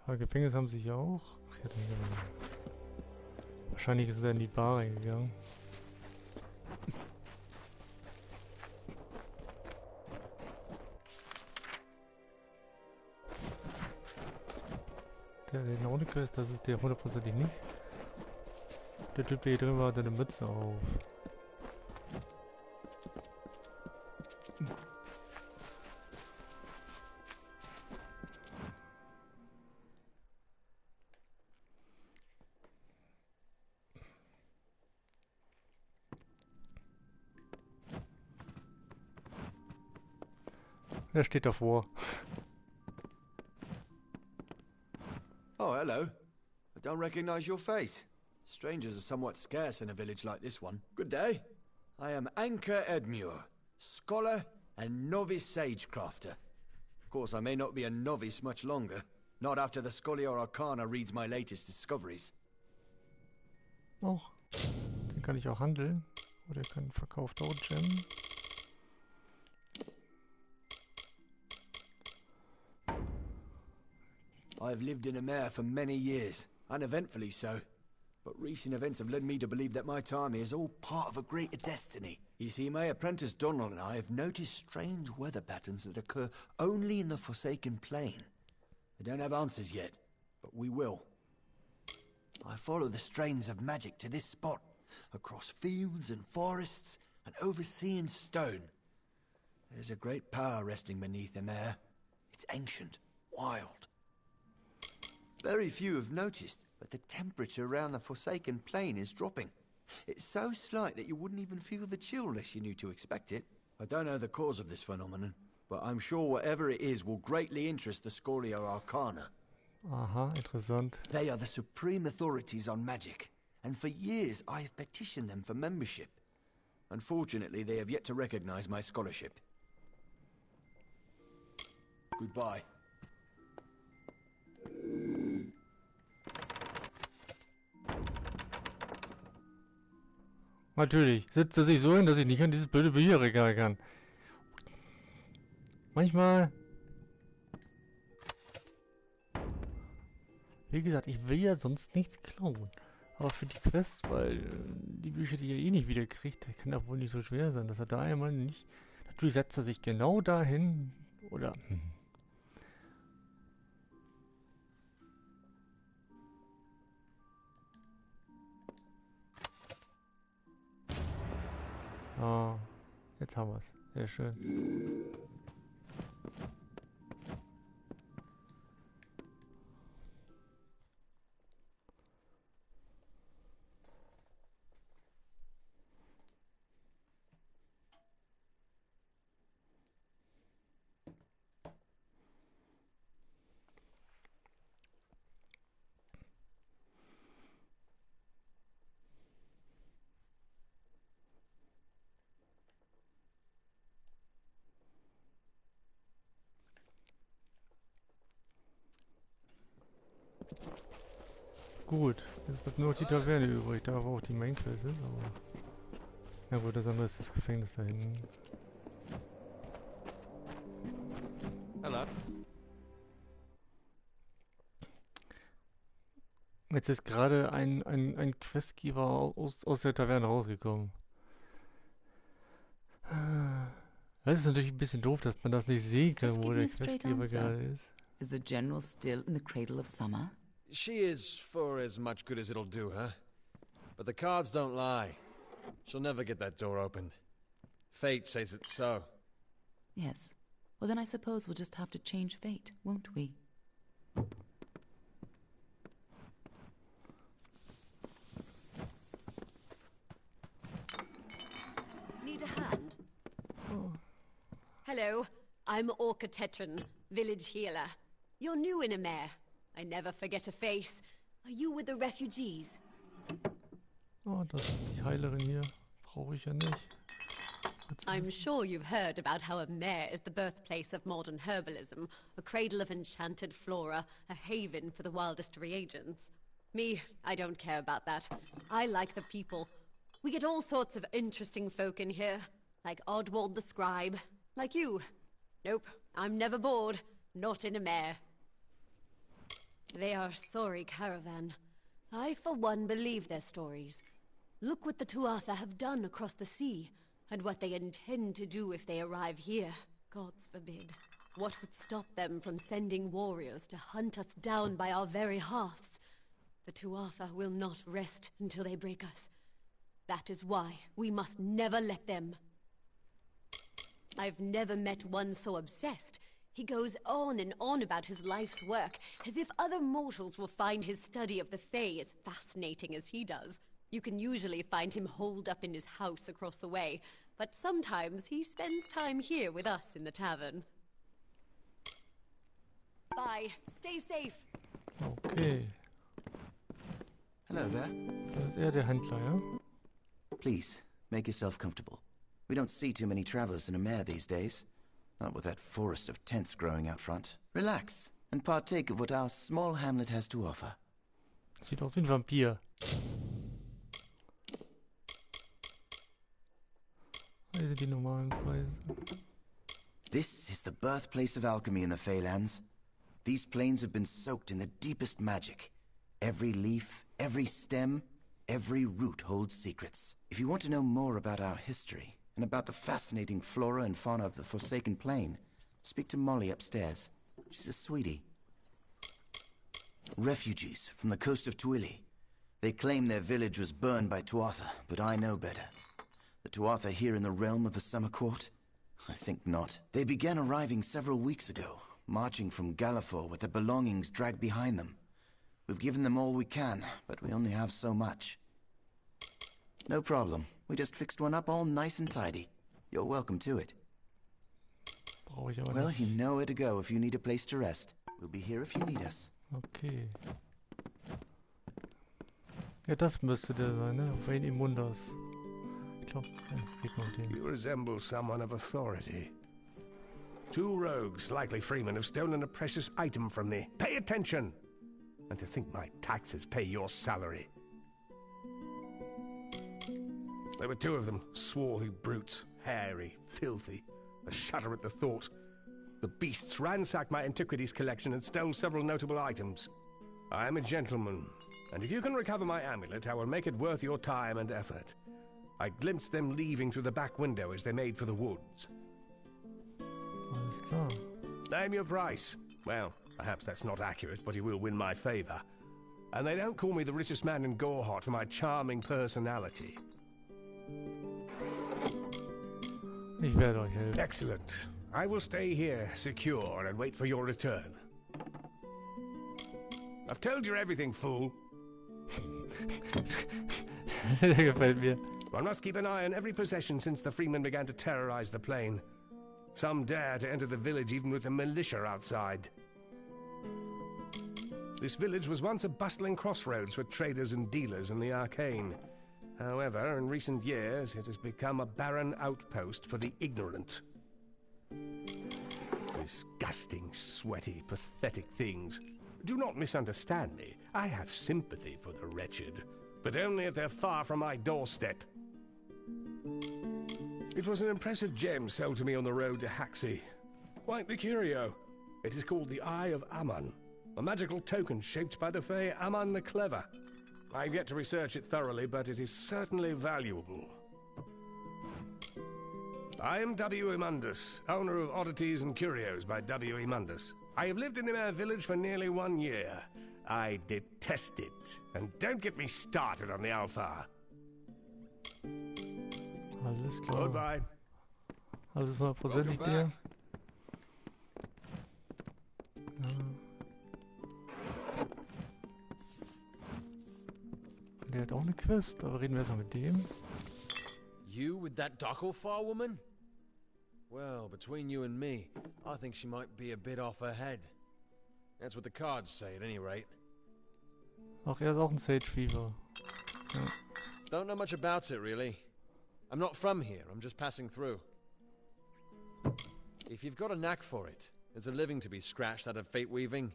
Aber Gefängnis haben sie ja auch. Ach, ja, wahrscheinlich ist er in die Bar reingegangen. Der Nautiker ist, das ist der hundertprozentig nicht. Der Typ, der hier drin war, hat eine Mütze auf. Er steht davor. Oh, hello. I don't recognize your face. Strangers are somewhat scarce in a village like this one. Good day. I am Anchor Edmure, scholar and novice sagecrafter. Of course, I may not be a novice much longer. Not after the Scholiar Arcana reads my latest discoveries. Oh, den kann ich auch handeln. Oder er kann verkauft auch Gem. I have lived in a mare for many years, uneventfully so. but recent events have led me to believe that my time here is all part of a greater destiny. You see, my apprentice Donald and I have noticed strange weather patterns that occur only in the Forsaken Plain. I don't have answers yet, but we will. I follow the strains of magic to this spot, across fields and forests, and over sea and stone. There's a great power resting beneath the air. It's ancient, wild. Very few have noticed, but the temperature around the Forsaken Plain is dropping. It's so slight that you wouldn't even feel the chill unless you knew to expect it. I don't know the cause of this phenomenon, but I'm sure whatever it is will greatly interest the Scholia Arcana. Aha, interessant. They are the supreme authorities on magic, and for years I have petitioned them for membership. Unfortunately, they have yet to recognize my scholarship. Goodbye. Natürlich. Setzt er sich so hin, dass ich nicht an dieses blöde Bücherregal kann. Manchmal... Wie gesagt, ich will ja sonst nichts klauen. Aber für die Quest, weil die Bücher, die er eh nicht wieder kriegt, kann doch wohl nicht so schwer sein, dass er da einmal nicht... Natürlich setzt er sich genau dahin, oder... Oh, jetzt haben wir es. Sehr schön. Gut, jetzt wird nur noch die Taverne übrig, da wo auch die Main Quest ist, aber... Ja gut, das andere ist das Gefängnis da hinten. Hello. Jetzt ist gerade ein Questgeber aus der Taverne rausgekommen. Das ist natürlich ein bisschen doof, dass man das nicht sehen kann, wo der Questgeber gerade ist. Is the general still in the cradle of summer? She is for as much good as it'll do her. But the cards don't lie. She'll never get that door opened. Fate says it's so. Yes. Well, then I suppose we'll just have to change fate, won't we? Need a hand? Hello, I'm Orca Tetran, village healer. You're new in Amer. I never forget a face. Are you with the refugees? Oh, das ist die Heilerin hier. Brauche ich ja nicht. I'm sure you've heard about how Amer is the birthplace of modern herbalism, a cradle of enchanted flora, a haven for the wildest reagents. Me, I don't care about that. I like the people. We get all sorts of interesting folk in here, like Oddwald the Scribe, like you. Nope, I'm never bored. Not in Amer. They are a sorry caravan. I, for one, believe their stories. Look what the Tuatha have done across the sea, and what they intend to do if they arrive here. Gods forbid. What would stop them from sending warriors to hunt us down by our very hearths? The Tuatha will not rest until they break us. That is why we must never let them. I've never met one so obsessed. He goes on and on about his life's work, as if other mortals will find his study of the Fae as fascinating as he does. You can usually find him holed up in his house across the way, but sometimes he spends time here with us in the tavern. Bye. Stay safe. Okay. Hello there. Das ist er der Händler, ja? Please, make yourself comfortable. We don't see too many travelers in Amer these days. Not with that forest of tents growing out front. Relax and partake of what our small hamlet has to offer. Sieht aus wie ein Vampir. Hier sind die normalen Preise. This is the birthplace of alchemy in the Feylands. These plains have been soaked in the deepest magic. Every leaf, every stem, Every route holds secrets. If you want to know more about our history, and about the fascinating flora and fauna of the Forsaken Plain, speak to Molly upstairs. She's a sweetie. Refugees from the coast of Twili. They claim their village was burned by Tuatha, but I know better. The Tuatha here in the realm of the Summer Court? I think not. They began arriving several weeks ago, marching from Galafor with their belongings dragged behind them. We've given them all we can, but we only have so much. No problem. We just fixed one up all nice and tidy. You're welcome to it. Well, you know where to go if you need a place to rest. We'll be here if you need us. Okay. Ja, das müsste der sein, ne? Wen im Wunders. Ich glaube, geht noch den. You resemble someone of authority. 2 rogues, likely freemen, have stolen a precious item from me. Pay attention! And to think my taxes pay your salary. There were 2 of them, swarthy brutes, hairy, filthy. I shudder at the thought. The beasts ransacked my antiquities collection and stole several notable items. I am a gentleman, and if you can recover my amulet, I will make it worth your time and effort. I glimpsed them leaving through the back window as they made for the woods. Alles klar. Name your price. Well, perhaps that's not accurate, but you will win my favor. And they don't call me the richest man in Gorehot for my charming personality. Ich werde euch helfen. Excellent. I will stay here, secure, and wait for your return. I've told you everything, fool. Der gefällt mir. One must keep an eye on every possession since the freemen began to terrorize the plain. Some dare to enter the village even with the militia outside. This village was once a bustling crossroads for traders and dealers in the arcane. However, in recent years, it has become a barren outpost for the ignorant. Disgusting, sweaty, pathetic things. Do not misunderstand me. I have sympathy for the wretched, but only if they're far from my doorstep. It was an impressive gem sold to me on the road to Haxi. Quite the curio. It is called the Eye of Aman, a magical token shaped by the Fae Aman the Clever. I've yet to research it thoroughly, but it is certainly valuable. I am W. Mundus, owner of Oddities and Curios by W. Mundus. I have lived in the Mare village for nearly 1 year. I detest it. And don't get me started on the Alpha. Alles klar. Goodbye. Also ist 100% der. Der hat auch eine Quest, aber reden wir erstmal mit dem. You with that Darkofar woman? Well, between you and me, I think she might be a bit off her head. That's what the cards say, at any rate. Ach, er ist auch ein Sage Fever. Ja. Don't know much about it, really. I'm not from here, I'm just passing through. If you've got a knack for it, there's a living to be scratched out of fate weaving.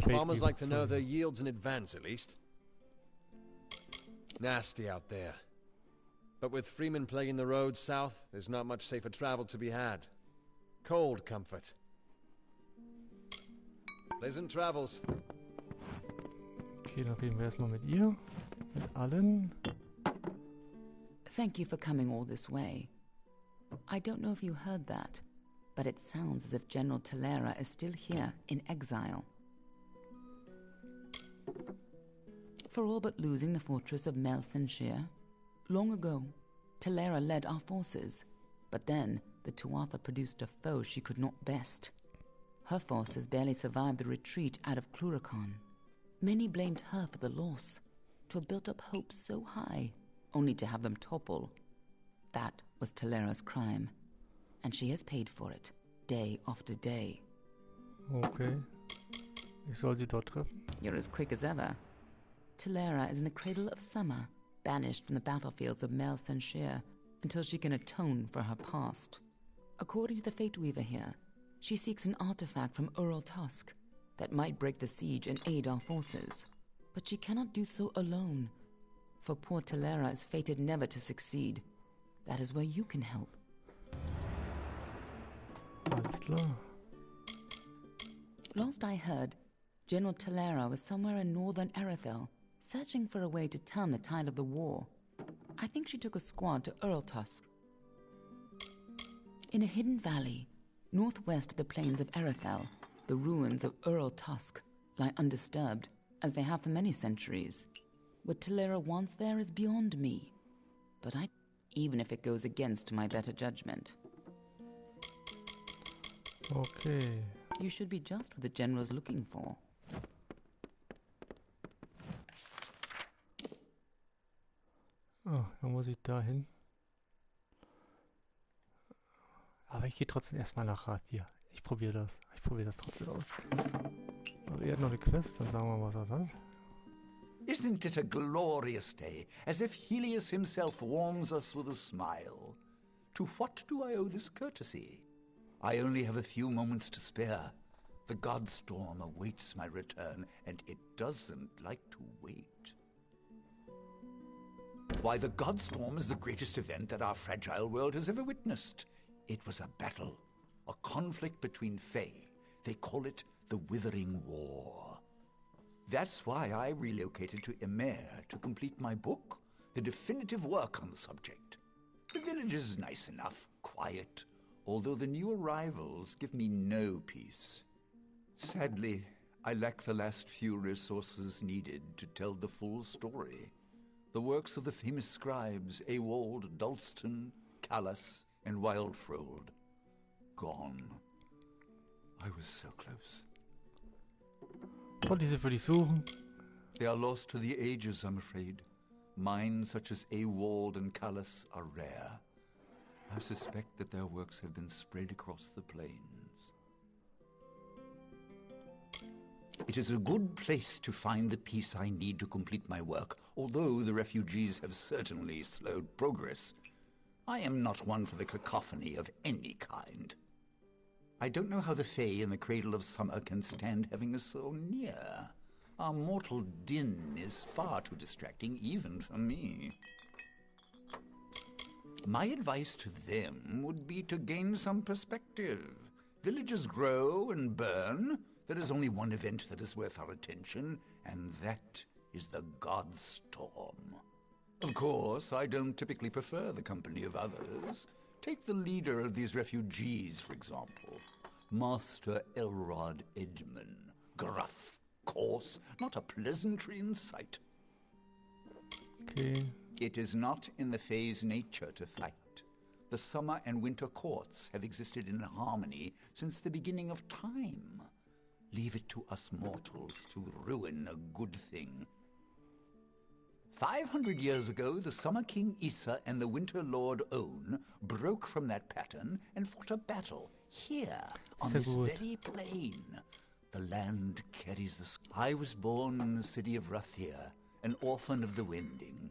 Farmers like to know their yields in advance, at least. Nasty out there. But with freemen plaguing the roads south, there's not much safer travel to be had. Cold comfort. Pleasant travels. Okay, dann reden wir erstmal mit ihr. Mit allen. Thank you for coming all this way. I don't know if you heard that, but it sounds as if General Talera is still here in exile. For all but losing the fortress of Melsenshire, long ago, Talera led our forces, but then the Tuatha produced a foe she could not best. Her forces barely survived the retreat out of Cluracan. Many blamed her for the loss, to have built up hopes so high, only to have them topple. That was Talera's crime, and she has paid for it, day after day. Okay. Ich soll sie dort treffen. You're as quick as ever. Talera is in the cradle of summer, banished from the battlefields of Melsenshire until she can atone for her past. According to the Fate Weaver here, she seeks an artifact from Ural Tusk that might break the siege and aid our forces. But she cannot do so alone, for poor Talera is fated never to succeed. That is where you can help. Alles klar. Last I heard, General Talera was somewhere in northern Erethel, searching for a way to turn the tide of the war. I think she took a squad to Tusk. In a hidden valley, northwest of the plains of Erethel, the ruins of Tusk lie undisturbed, as they have for many centuries. What Talera wants there is beyond me, but even if it goes against my better judgment. Okay. You should be just what the general's looking for. Oh, dann muss ich da hin. Aber ich gehe trotzdem erstmal nach Rat hier. Ich probiere das. Ich probiere das trotzdem aus. Aber er hat noch eine Quest, dann sagen wir mal, was er hat. Isn't it a glorious day, as if Helios himself warms us with a smile? To what do I owe this courtesy? I only have a few moments to spare. The godstorm awaits my return, and it doesn't like to wait. Why, the godstorm is the greatest event that our fragile world has ever witnessed. It was a battle, a conflict between Fae. They call it the Withering War. That's why I relocated to Emer to complete my book, the definitive work on the subject. The village is nice enough, quiet, although the new arrivals give me no peace. Sadly, I lack the last few resources needed to tell the full story. The works of the famous scribes Ewald, Dalston, Callas, and Wildfrold. Gone. I was so close. Soll ich sie für dich suchen? They are lost to the ages, I'm afraid. Minds such as Ewald and Callas are rare. I suspect that their works have been spread across the plains. It is a good place to find the piece I need to complete my work, although the refugees have certainly slowed progress. I am not one for the cacophony of any kind. I don't know how the Fae in the Cradle of Summer can stand having us so near. Our mortal din is far too distracting, even for me. My advice to them would be to gain some perspective. Villages grow and burn. There is only one event that is worth our attention, and that is the Godstorm. Of course, I don't typically prefer the company of others. Take the leader of these refugees, for example. Master Elrod Edmund. Gruff, coarse, not a pleasantry in sight. Okay. It is not in the Fae's nature to fight. The summer and winter courts have existed in harmony since the beginning of time. Leave it to us mortals to ruin a good thing. 500 years ago, the Summer King Issa and the Winter Lord On broke from that pattern and fought a battle here on this very plain. The land carries the I was born in the city of Rathir, an orphan of the Wending.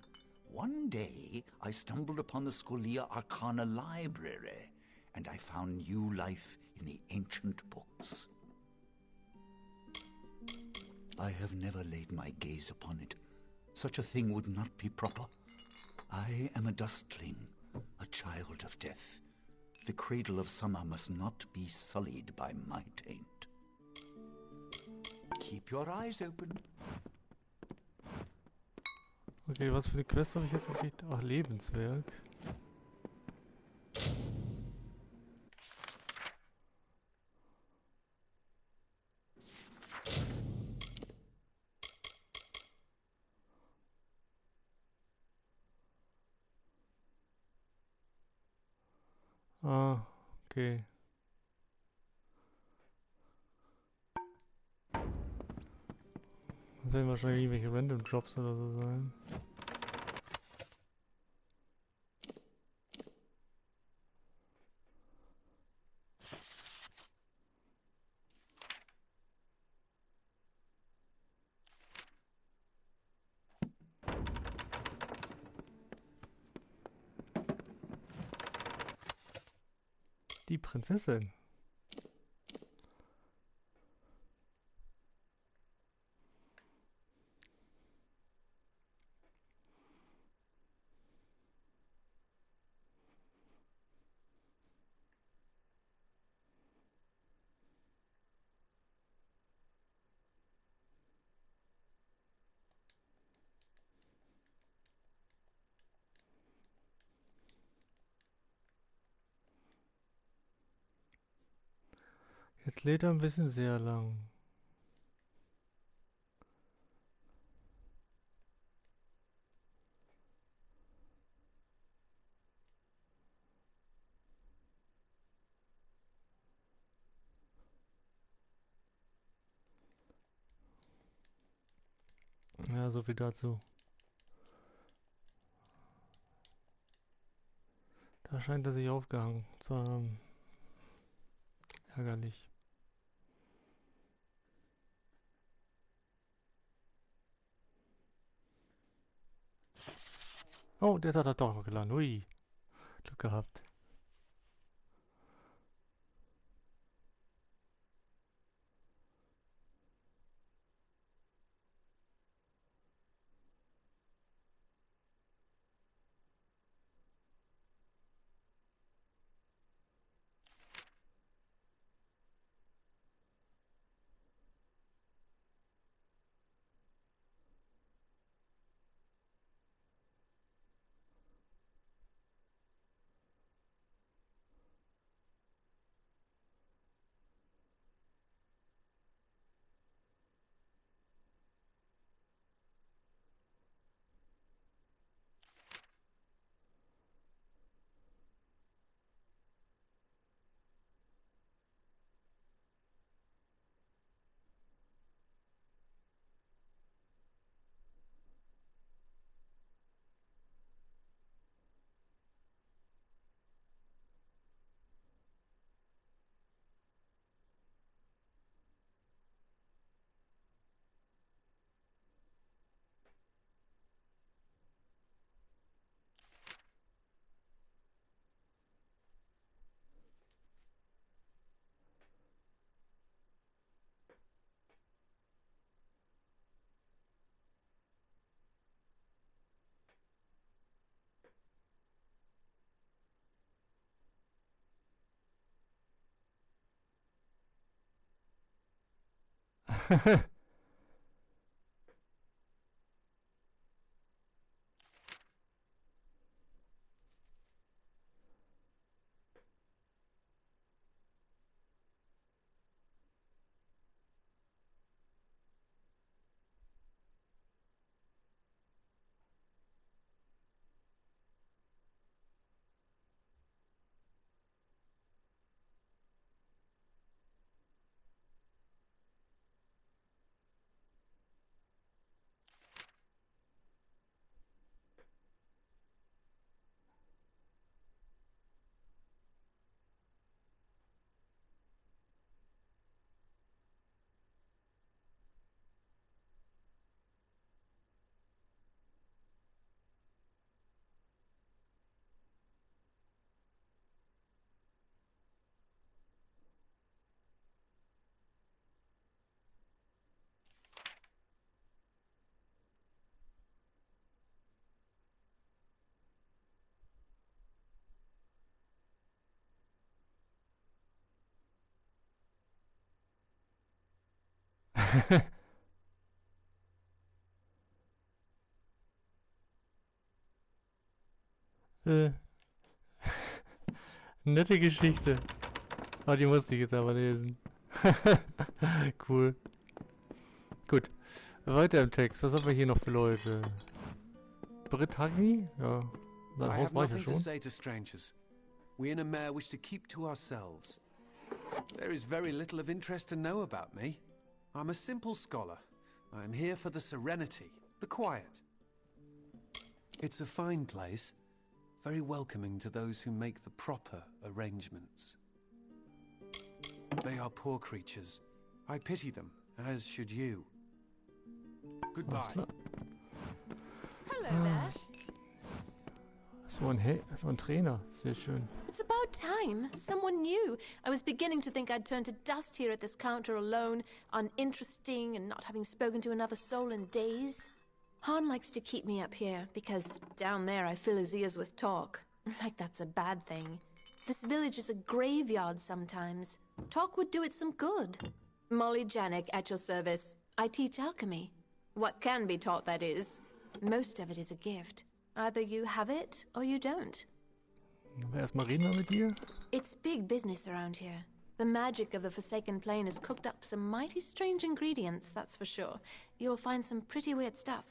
One day, I stumbled upon the Scholia Arcana library, and I found new life in the ancient books. I have never laid my gaze upon it. Such a thing would not be proper. I am a dustling, a child of death. The Cradle of Summer must not be sullied by my taint. Keep your eyes open. Okay, was für eine Quest habe ich jetzt gekriegt? Ach, Lebenswerk. Ah, okay. Das werden wahrscheinlich irgendwelche Random Drops oder so sein. Die Prinzessin. Jetzt lädt er ein bisschen sehr lang. Ja, so viel dazu. Da scheint er sich aufgehangen zu haben. Ärgerlich. Oh, der hat er doch noch geladen. Ui, Glück gehabt. äh, nette Geschichte. Oh, die musste ich jetzt aber lesen. Cool. Gut. Weiter im Text. Was haben wir hier noch für Leute? Brittany? Ja. Sein I Haus have war ich ja nothing to schon. say to strangers. We in a mare wish to keep to ourselves. There is very little of interest to know about me. I'm a simple scholar. I am here for the serenity, the quiet. It's a fine place, very welcoming to those who make the proper arrangements. They are poor creatures. I pity them, as should you. Goodbye. Hello there. So ein Trainer. Sehr schön. It's about time. Someone new. I was beginning to think I'd turn to dust here at this counter alone, uninteresting and not having spoken to another soul in days. Han likes to keep me up here, because down there I fill his ears with talk. Like that's a bad thing. This village is a graveyard sometimes. Talk would do it some good. Molly Janik at your service. I teach alchemy. What can be taught, that is. Most of it is a gift. Either you have it, or you don't. Aber erstmal reden wir mit dir. It's big business around here. The magic of the Forsaken Plain has cooked up some mighty strange ingredients, that's for sure. You'll find some pretty weird stuff.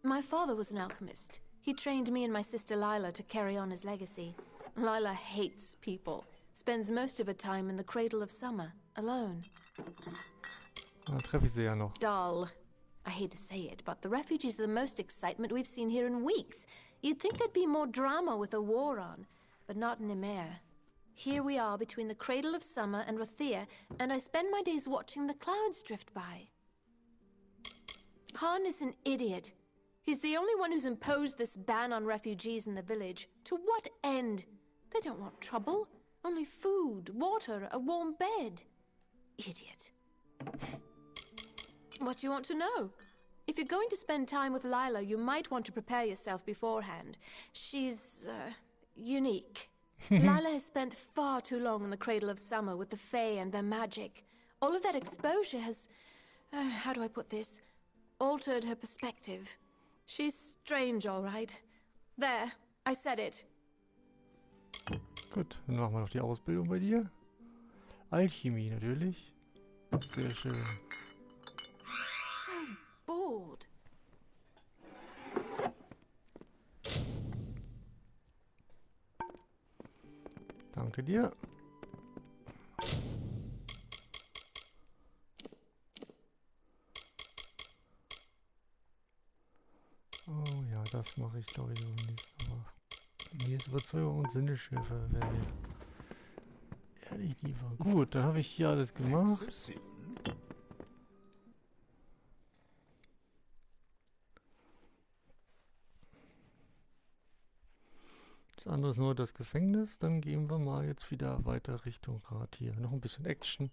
My father was an alchemist. He trained me and my sister Lila to carry on his legacy. Lila hates people. Spends most of her time in the cradle of summer, alone. Dann treffe ich sie ja noch. Dull. I hate to say it, but the refugees are the most excitement we've seen here in weeks. You'd think there'd be more drama with a war on, but not in Emir. Here we are between the cradle of summer and Rathia, and I spend my days watching the clouds drift by. Han is an idiot. He's the only one who's imposed this ban on refugees in the village. To what end? They don't want trouble. Only food, water, a warm bed. Idiot. What do you want to know? If you're going to spend time with Lila, you might want to prepare yourself beforehand. She's, unique. Lila has spent far too long in the cradle of summer with the Fae and their magic. All of that exposure has, how do I put this, altered her perspective. She's strange, all right. There, I said it. Gut, dann machen wir noch die Ausbildung bei dir. Alchemie natürlich. Sehr schön. So bored. Danke dir. Oh ja, das mache ich glaube ich demnächst. Aber mir ist Überzeugung und Sinneschärfe werde ehrlich lieber. Gut, dann habe ich hier alles gemacht. Das andere ist nur das Gefängnis. Dann gehen wir mal jetzt wieder weiter Richtung Rat hier. Noch ein bisschen Action.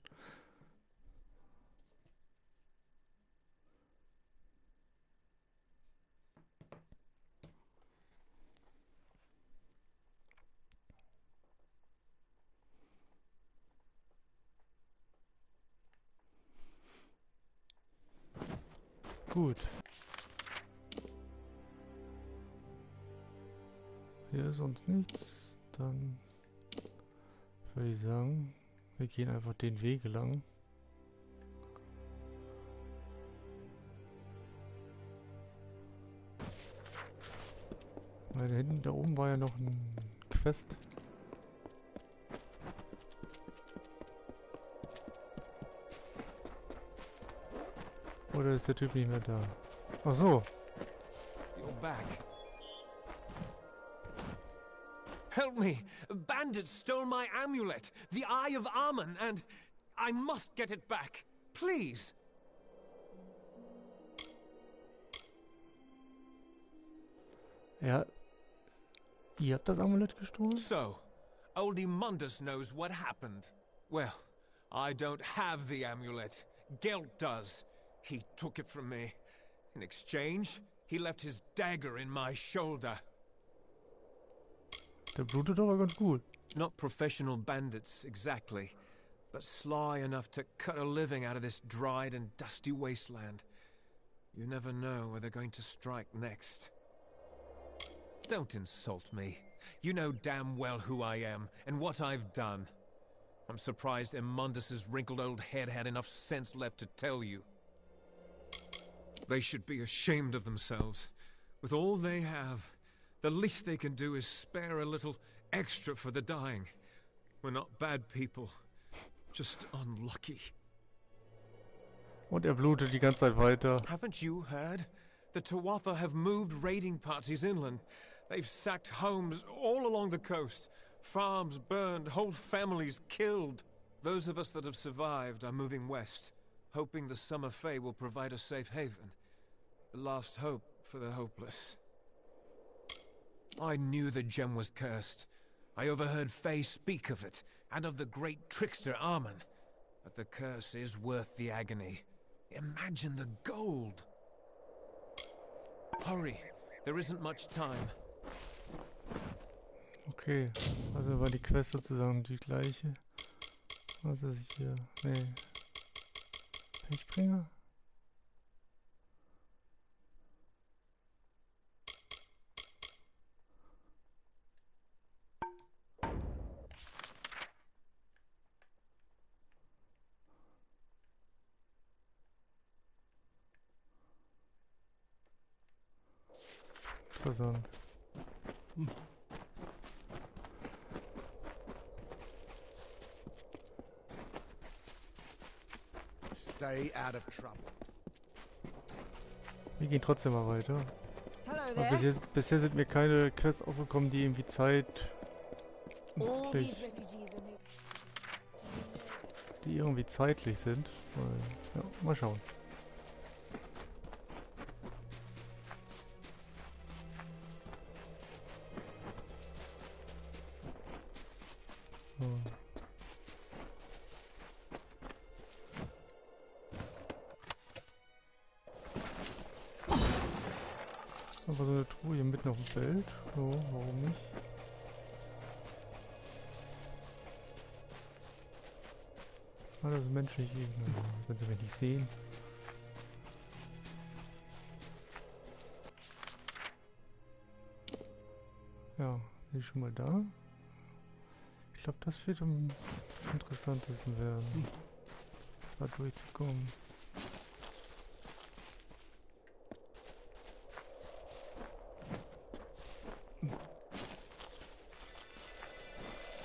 Gut. Hier ist sonst nichts. Dann würde ich sagen, wir gehen einfach den Weg lang. Weil da hinten, da oben war ja noch ein Quest. Oder ist der Typ nicht mehr da? Ach so. You're back. Help me! Bandits stole my amulet, the Eye of Amen, and I must get it back. Please! Ja. Ihr habt das Amulett gestohlen? So, Oldie Mundus knows what happened. Well, I don't have the amulet. Gelt does. He took it from me. In exchange, he left his dagger in my shoulder. Der blutet aber ganz gut. Not professional bandits, exactly, but sly enough to cut a living out of this dried and dusty wasteland. You never know where they're going to strike next. Don't insult me. You know damn well who I am, and what I've done. I'm surprised Mundus's wrinkled old head had enough sense left to tell you. They should be ashamed of themselves. With all they have, the least they can do is spare a little extra for the dying. We're not bad people, just unlucky. Und blutet die ganze Zeit weiter. Haven't you heard? The Tuatha have moved raiding parties inland. They've sacked homes all along the coast. Farms burned, whole families killed. Those of us that have survived are moving west, hoping the Summer Fae will provide a safe haven. The last hope for the hopeless. I knew the gem was cursed. I overheard Fae speak of it, and of the great trickster Amen. But the curse is worth the agony. Imagine the gold! Hurry, there isn't much time. Okay, also war die Quest sozusagen die gleiche. Was ist hier? Nee. Pechbringer? Interessant. Stay out of trouble. Wir gehen trotzdem mal weiter. Hello Aber there. bisher sind mir keine Quests aufgekommen, die irgendwie All these refugees are die irgendwie zeitlich sind. Ja, mal schauen. Aber so eine Truhe hier mitten auf dem Feld. So, warum nicht? Ah, das ist menschliche Gegner. Wenn sie mich nicht sehen. Ja, bin ich schon mal da. Ich glaube, das wird am interessantesten werden. Da durchzukommen.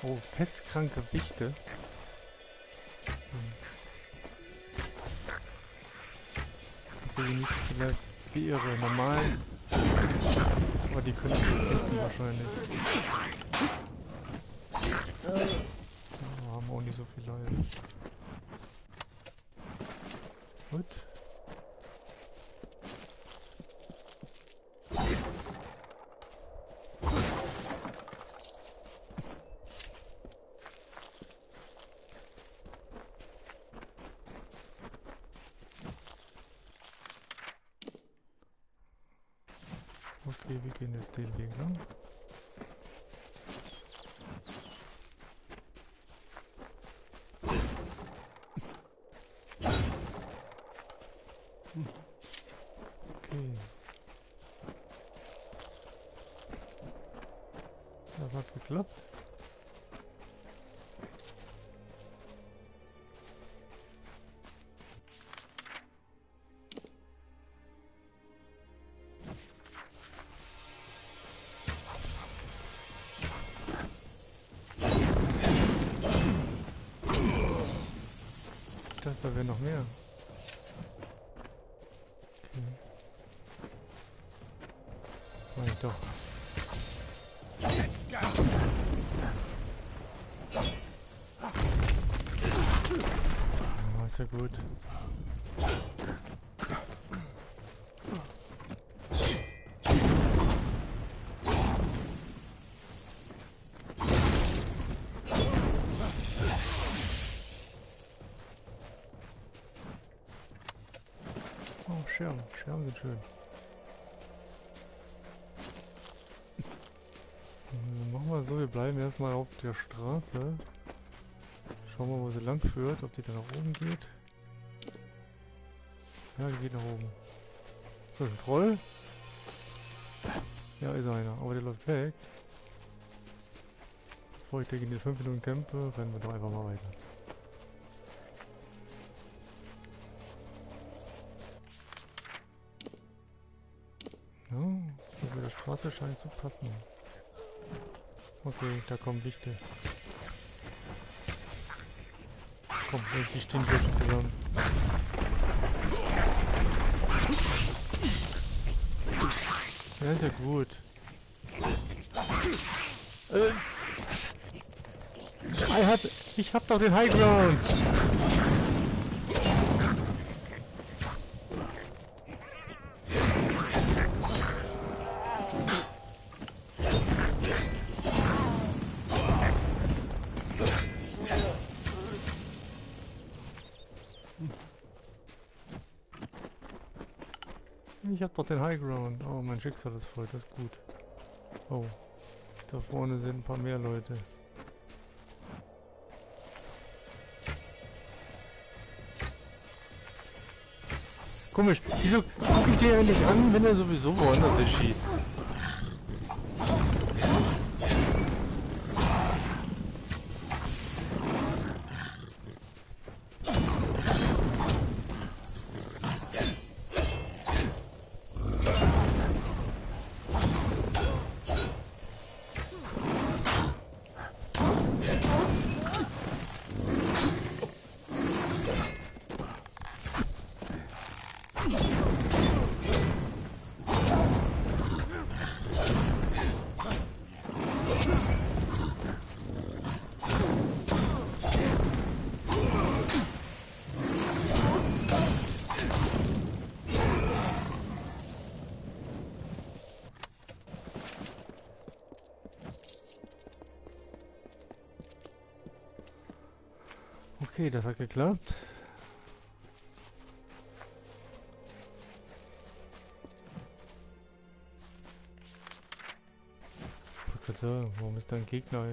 Oh, pestkranke Wichte. Ich will nicht vielleicht wie ihre normalen. Aber die können nicht wahrscheinlich. Oh, haben auch nicht so viel Leid. Gut. Okay, wir gehen jetzt den Weg lang. Okay. Das hat geklappt. Ich dachte, da wäre noch mehr. Okay. Nein, doch. Ja, ist ja gut. Scherben. Scherben sind schön. Machen wir so, wir bleiben erstmal auf der Straße. Schauen wir, wo sie lang führt, ob die da nach oben geht. Ja, die geht nach oben. Ist das ein Troll? Ja, ist einer, aber der läuft weg. Bevor ich gegen die 5 Minuten kämpfe, rennen wir doch einfach mal weiter. Ja, auf der Straße scheint zu passen. Okay, da kommen Wichte. Komm, die stehen wirklich zusammen. Ja, ist ja gut. Ich hab doch den High Ground! Ich hab doch den High Ground. Oh, mein Schicksal ist voll, das ist gut. Oh, da vorne sind ein paar mehr Leute. Komisch, wieso guck ich dir ja nicht an, wenn er sowieso woanders ist schießt? Okay, das hat geklappt. Ich wollte gerade sagen, warum ist da ein Gegner?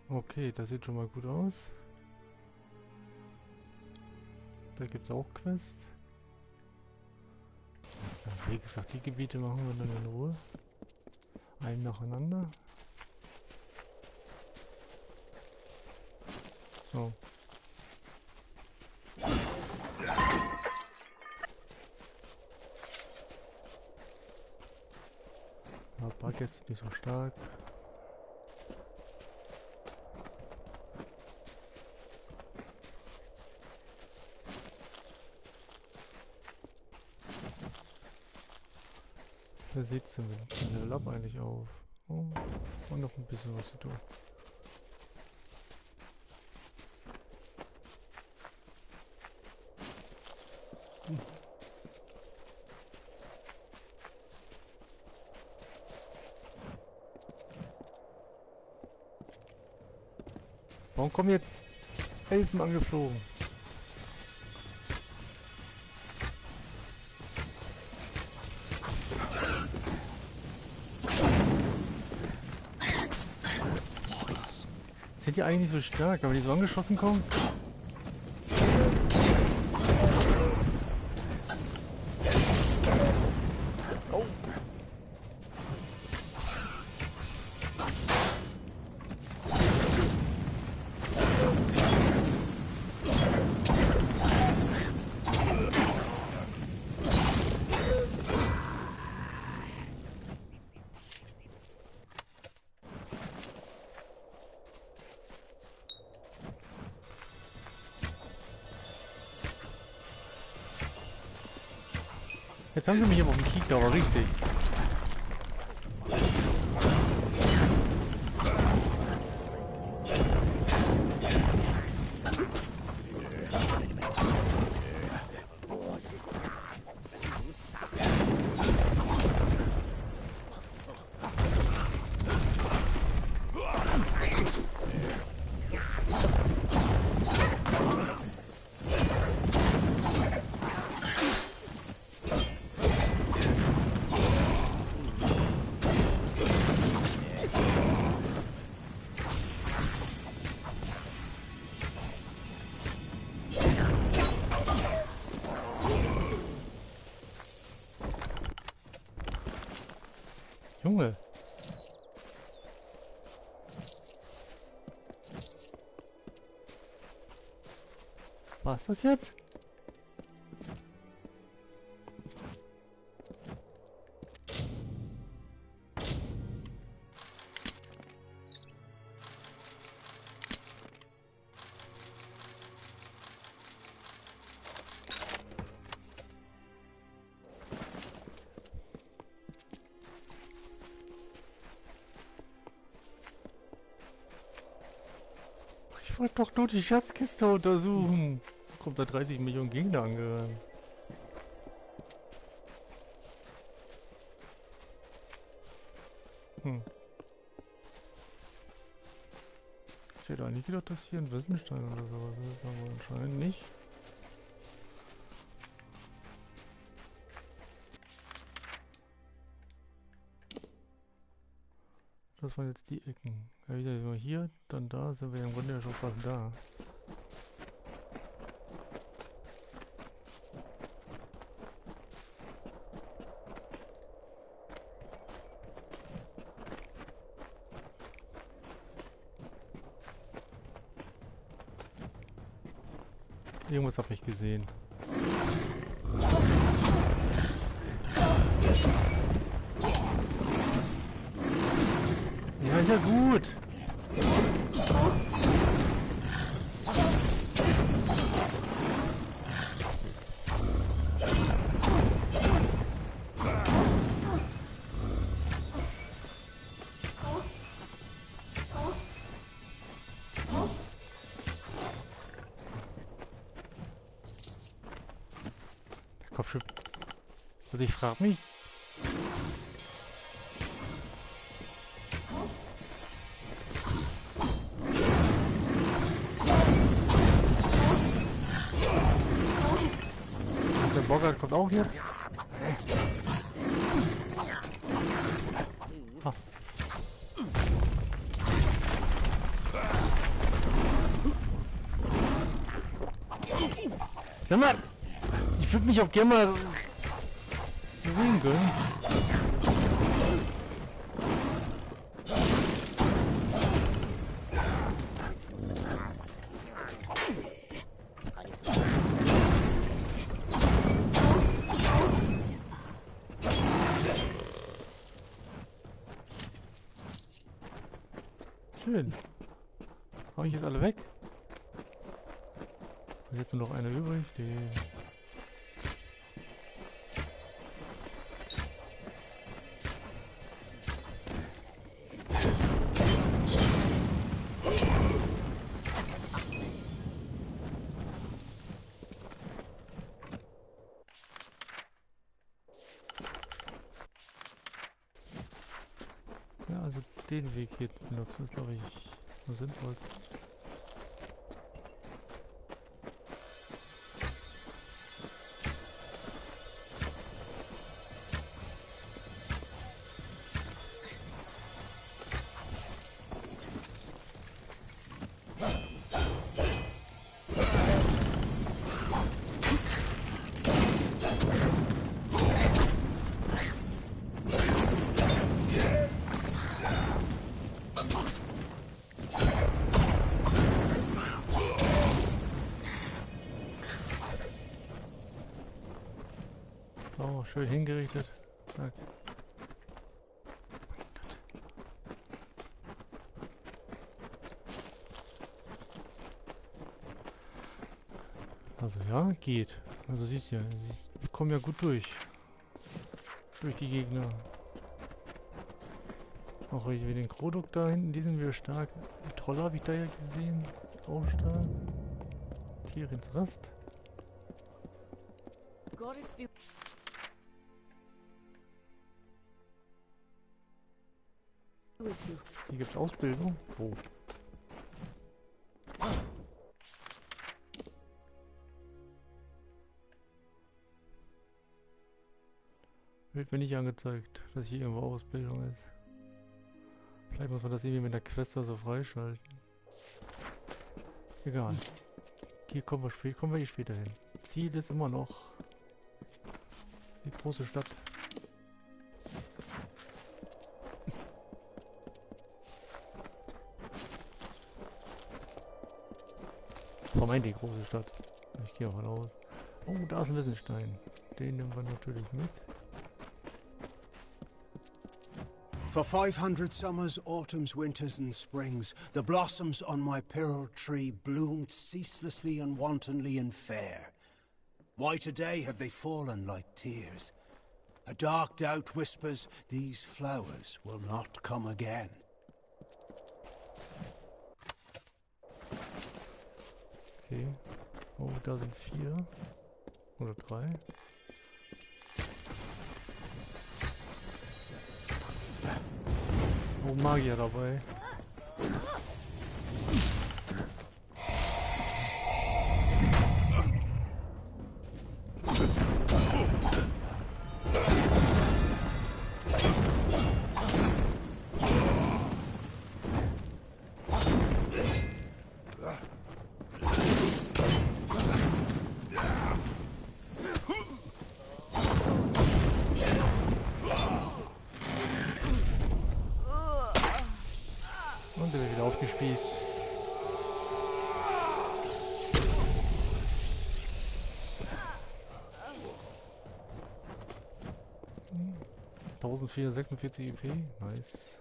Okay, das sieht schon mal gut aus. Da gibt es auch Quest. Ja, wie gesagt, die Gebiete machen wir dann in Ruhe. Einen nacheinander. So. Aber jetzt nicht so stark. Da sieht es mit dem Level Up eigentlich auf. Oh, und noch ein bisschen was zu tun. Warum kommen jetzt Elfen angeflogen? Sind die eigentlich nicht so stark, aber die so angeschossen kommen? Jetzt haben sie mich aber auf den Kick, aber richtig. Junge. Was ist das jetzt? Ich wollte doch nur die Schatzkiste untersuchen. Kommt da 30 Millionen Gegner angerannt. Ich hätte eigentlich gedacht, dass hier ein Wissenstein oder sowas ist, aber anscheinend nicht. Das waren jetzt die Ecken. Ja, wie gesagt, hier, dann da, sind wir im Grunde ja schon fast da. Irgendwas habe ich gesehen. Ja, ist ja gut. Also ich frage mich. Der Boggart kommt auch jetzt. Ah. Sag mal, ich würde mich auch gerne mal bewegen können. Schön. Hau ich jetzt alle weg? Jetzt nur noch eine übrig. Die ja, also den Weg hier benutzen ist, glaube ich, am sinnvollsten. Oh, schön hingerichtet. Zack. Also ja, geht. Also siehst du ja, wir kommen ja gut durch. Durch die Gegner. Auch wie den Krodok da hinten, die sind wieder stark. Die Trolle habe ich da ja gesehen. Auch stark. Tier ins Rast. Hier gibt es Ausbildung. Oh. Wird mir nicht angezeigt, dass hier irgendwo Ausbildung ist. Vielleicht muss man das irgendwie mit der Quest oder so freischalten. Egal. Hier kommen wir hier später hin. Ziel ist immer noch die große Stadt. Vermeintlich die große Stadt. Ich gehe davon aus. Oh, da ist ein Wissenstein. Den nehmen wir natürlich mit. For 500 summers, autumns, winters, and springs, the blossoms on my pearl tree bloomed ceaselessly and wantonly and fair. Why today have they fallen like tears? A dark doubt whispers, these flowers will not come again. Okay. Oh, da sind 4. Oder 3. Oh, Magier dabei. Und der wird wieder aufgespießt. Hm. 1446 EP, nice.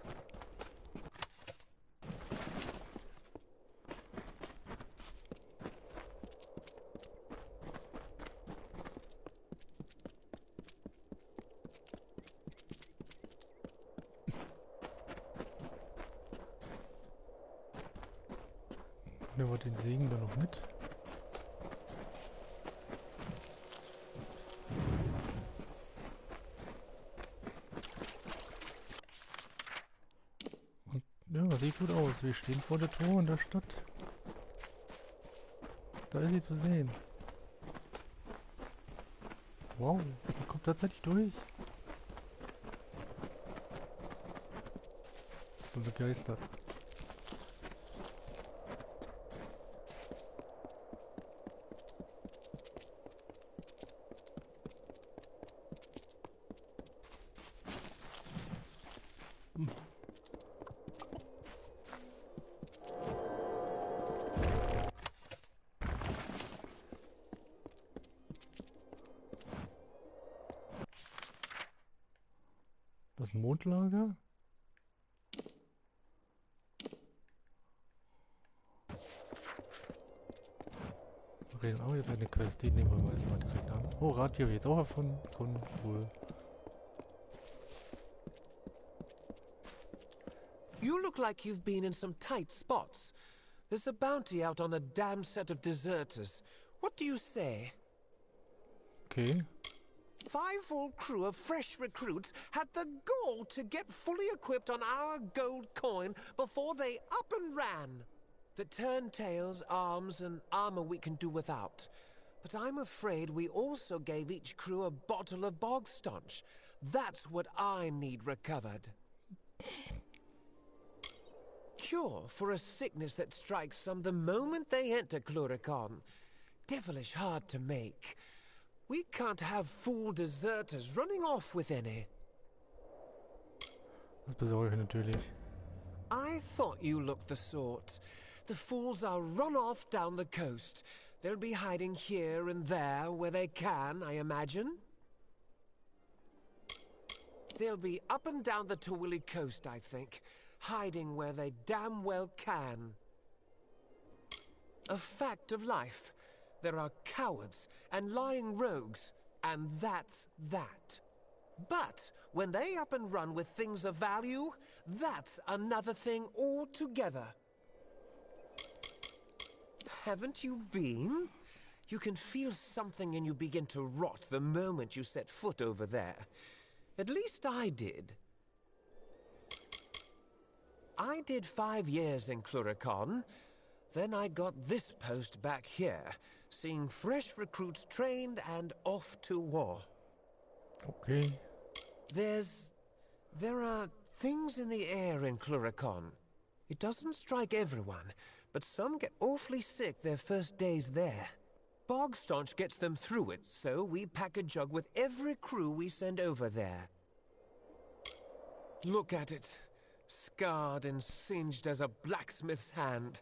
Nehmen wir den Segen dann noch mit. aus. Wir stehen vor der Tor in der Stadt. Da ist sie zu sehen. Wow, sie kommt tatsächlich durch. Ich bin begeistert. Das Mondlager? Oh, jetzt eine Quest, die nehmen wir mal erstmal direkt an. Oh, Radtier habe ich jetzt auch erfunden. Cool. You look like you've been in some tight spots. There's a bounty out on a damn set of deserters. What do you say? Okay. 5 full crew of fresh recruits had the gall to get fully equipped on our gold coin before they up and ran. The turntails, arms, and armor we can do without. But I'm afraid we also gave each crew a bottle of bog staunch. That's what I need recovered. Cure for a sickness that strikes some the moment they enter Lorcan. Devilish hard to make. We can't have fool deserters running off with any. Das besorge ich natürlich. I thought you looked the sort. The fools are run off down the coast. They'll be hiding here and there where they can, I imagine. They'll be up and down the Tawili coast, I think, hiding where they damn well can. A fact of life. There are cowards and lying rogues, and that's that. But when they up and run with things of value, that's another thing altogether. Haven't you been? You can feel something in you begin to rot the moment you set foot over there. At least I did. I did 5 years in Lorcan. Then I got this post back here, seeing fresh recruits trained and off to war. Okay. There are things in the air in Lorcan. It doesn't strike everyone, but some get awfully sick their first days there. Bog staunch gets them through it, so we pack a jug with every crew we send over there. Look at it. Scarred and singed as a blacksmith's hand.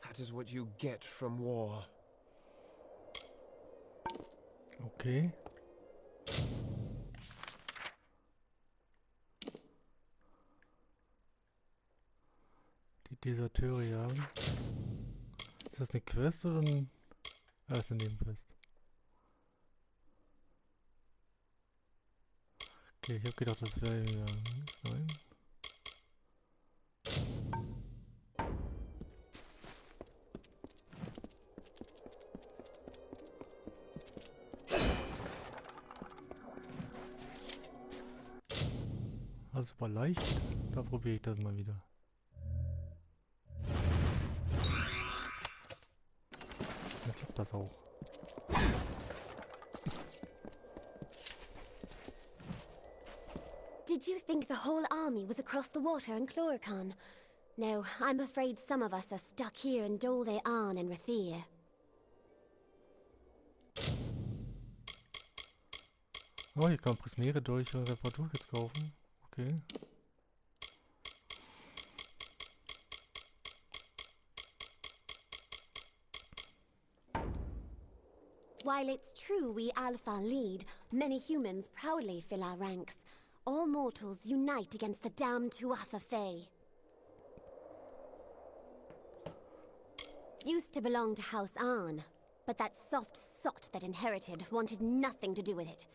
That is what you get from war. Okay. Die Deserteure jagen. Ist das eine Quest oder ein... Ah, das ist eine Nebenquest. Okay, ich habe gedacht, das wäre ja... Nein. Also war leicht. Da probiere ich das mal wieder. Dann klappt das auch. Did you think the whole army was across the water in Lorcan? No, I'm afraid some of us are stuck here in Dol they Arn and Rathir. Oh, hier kann man Prismere durch Reparaturkits kaufen. Okay. While it's true we Alpha lead, many humans proudly fill our ranks. All mortals unite against the damned Tuatha Fae. Used to belong to House Arn, but that soft sot that inherited wanted nothing to do with it.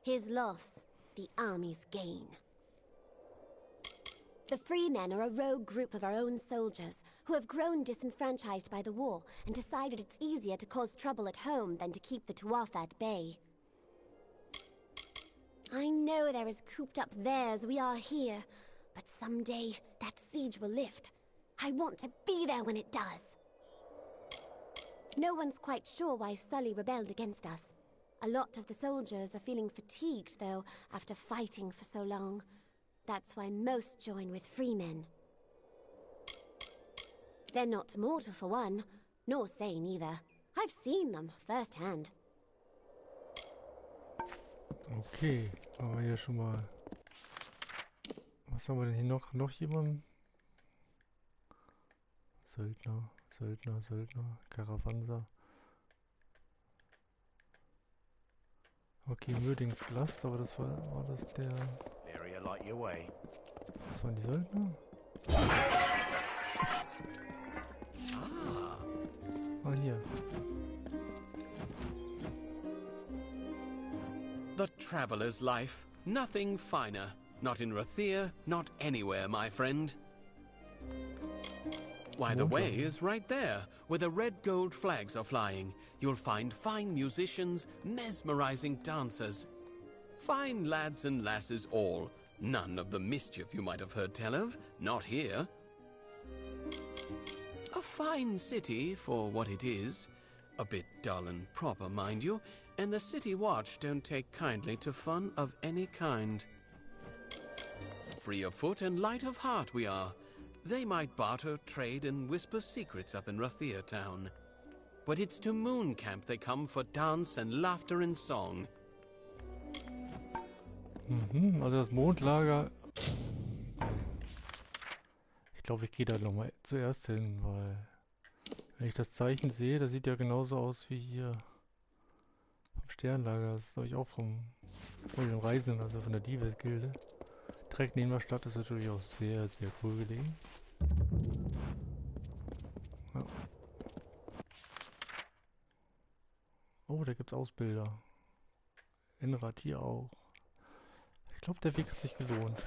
His loss, the army's gain. The Freemen are a rogue group of our own soldiers who have grown disenfranchised by the war and decided it's easier to cause trouble at home than to keep the Tuatha at bay. I know they're as cooped up there as we are here, but someday that siege will lift. I want to be there when it does. No one's quite sure why Sully rebelled against us. A lot of the soldiers are feeling fatigued, though, after fighting for so long. That's why most join with free men. They're not mortal for one, nor sane either. I've seen them firsthand. Okay, haben wir hier schon mal. Was haben wir denn hier noch? Noch jemanden? Söldner, Karawanser. Okay, Möding Last, aber das war das der... Das waren die Söldner? Ah, hier. The traveler's life. Nothing finer. Not in Rathir, not anywhere, my friend. Why, the way is right there, where the red gold flags are flying. You'll find fine musicians, mesmerizing dancers. Fine lads and lasses all. None of the mischief you might have heard tell of. Not here. A fine city for what it is. A bit dull and proper, mind you, and the city watch don't take kindly to fun of any kind. Free of foot and light of heart we are. They might barter, trade, and whisper secrets up in Rathir town. But it's to Moon Camp they come for dance and laughter and song. Also das Mondlager. Ich glaube, ich gehe da nochmal zuerst hin, weil wenn ich das Zeichen sehe, das sieht ja genauso aus wie hier vom Sternlager. Das ist, glaube ich, auch von den Reisenden, also von der Diebesgilde. Direkt neben der Stadt ist natürlich auch sehr, sehr cool gelegen. Ja. Oh, da gibt's Ausbilder. In Hier auch. Ich glaube, der Weg hat sich gelohnt.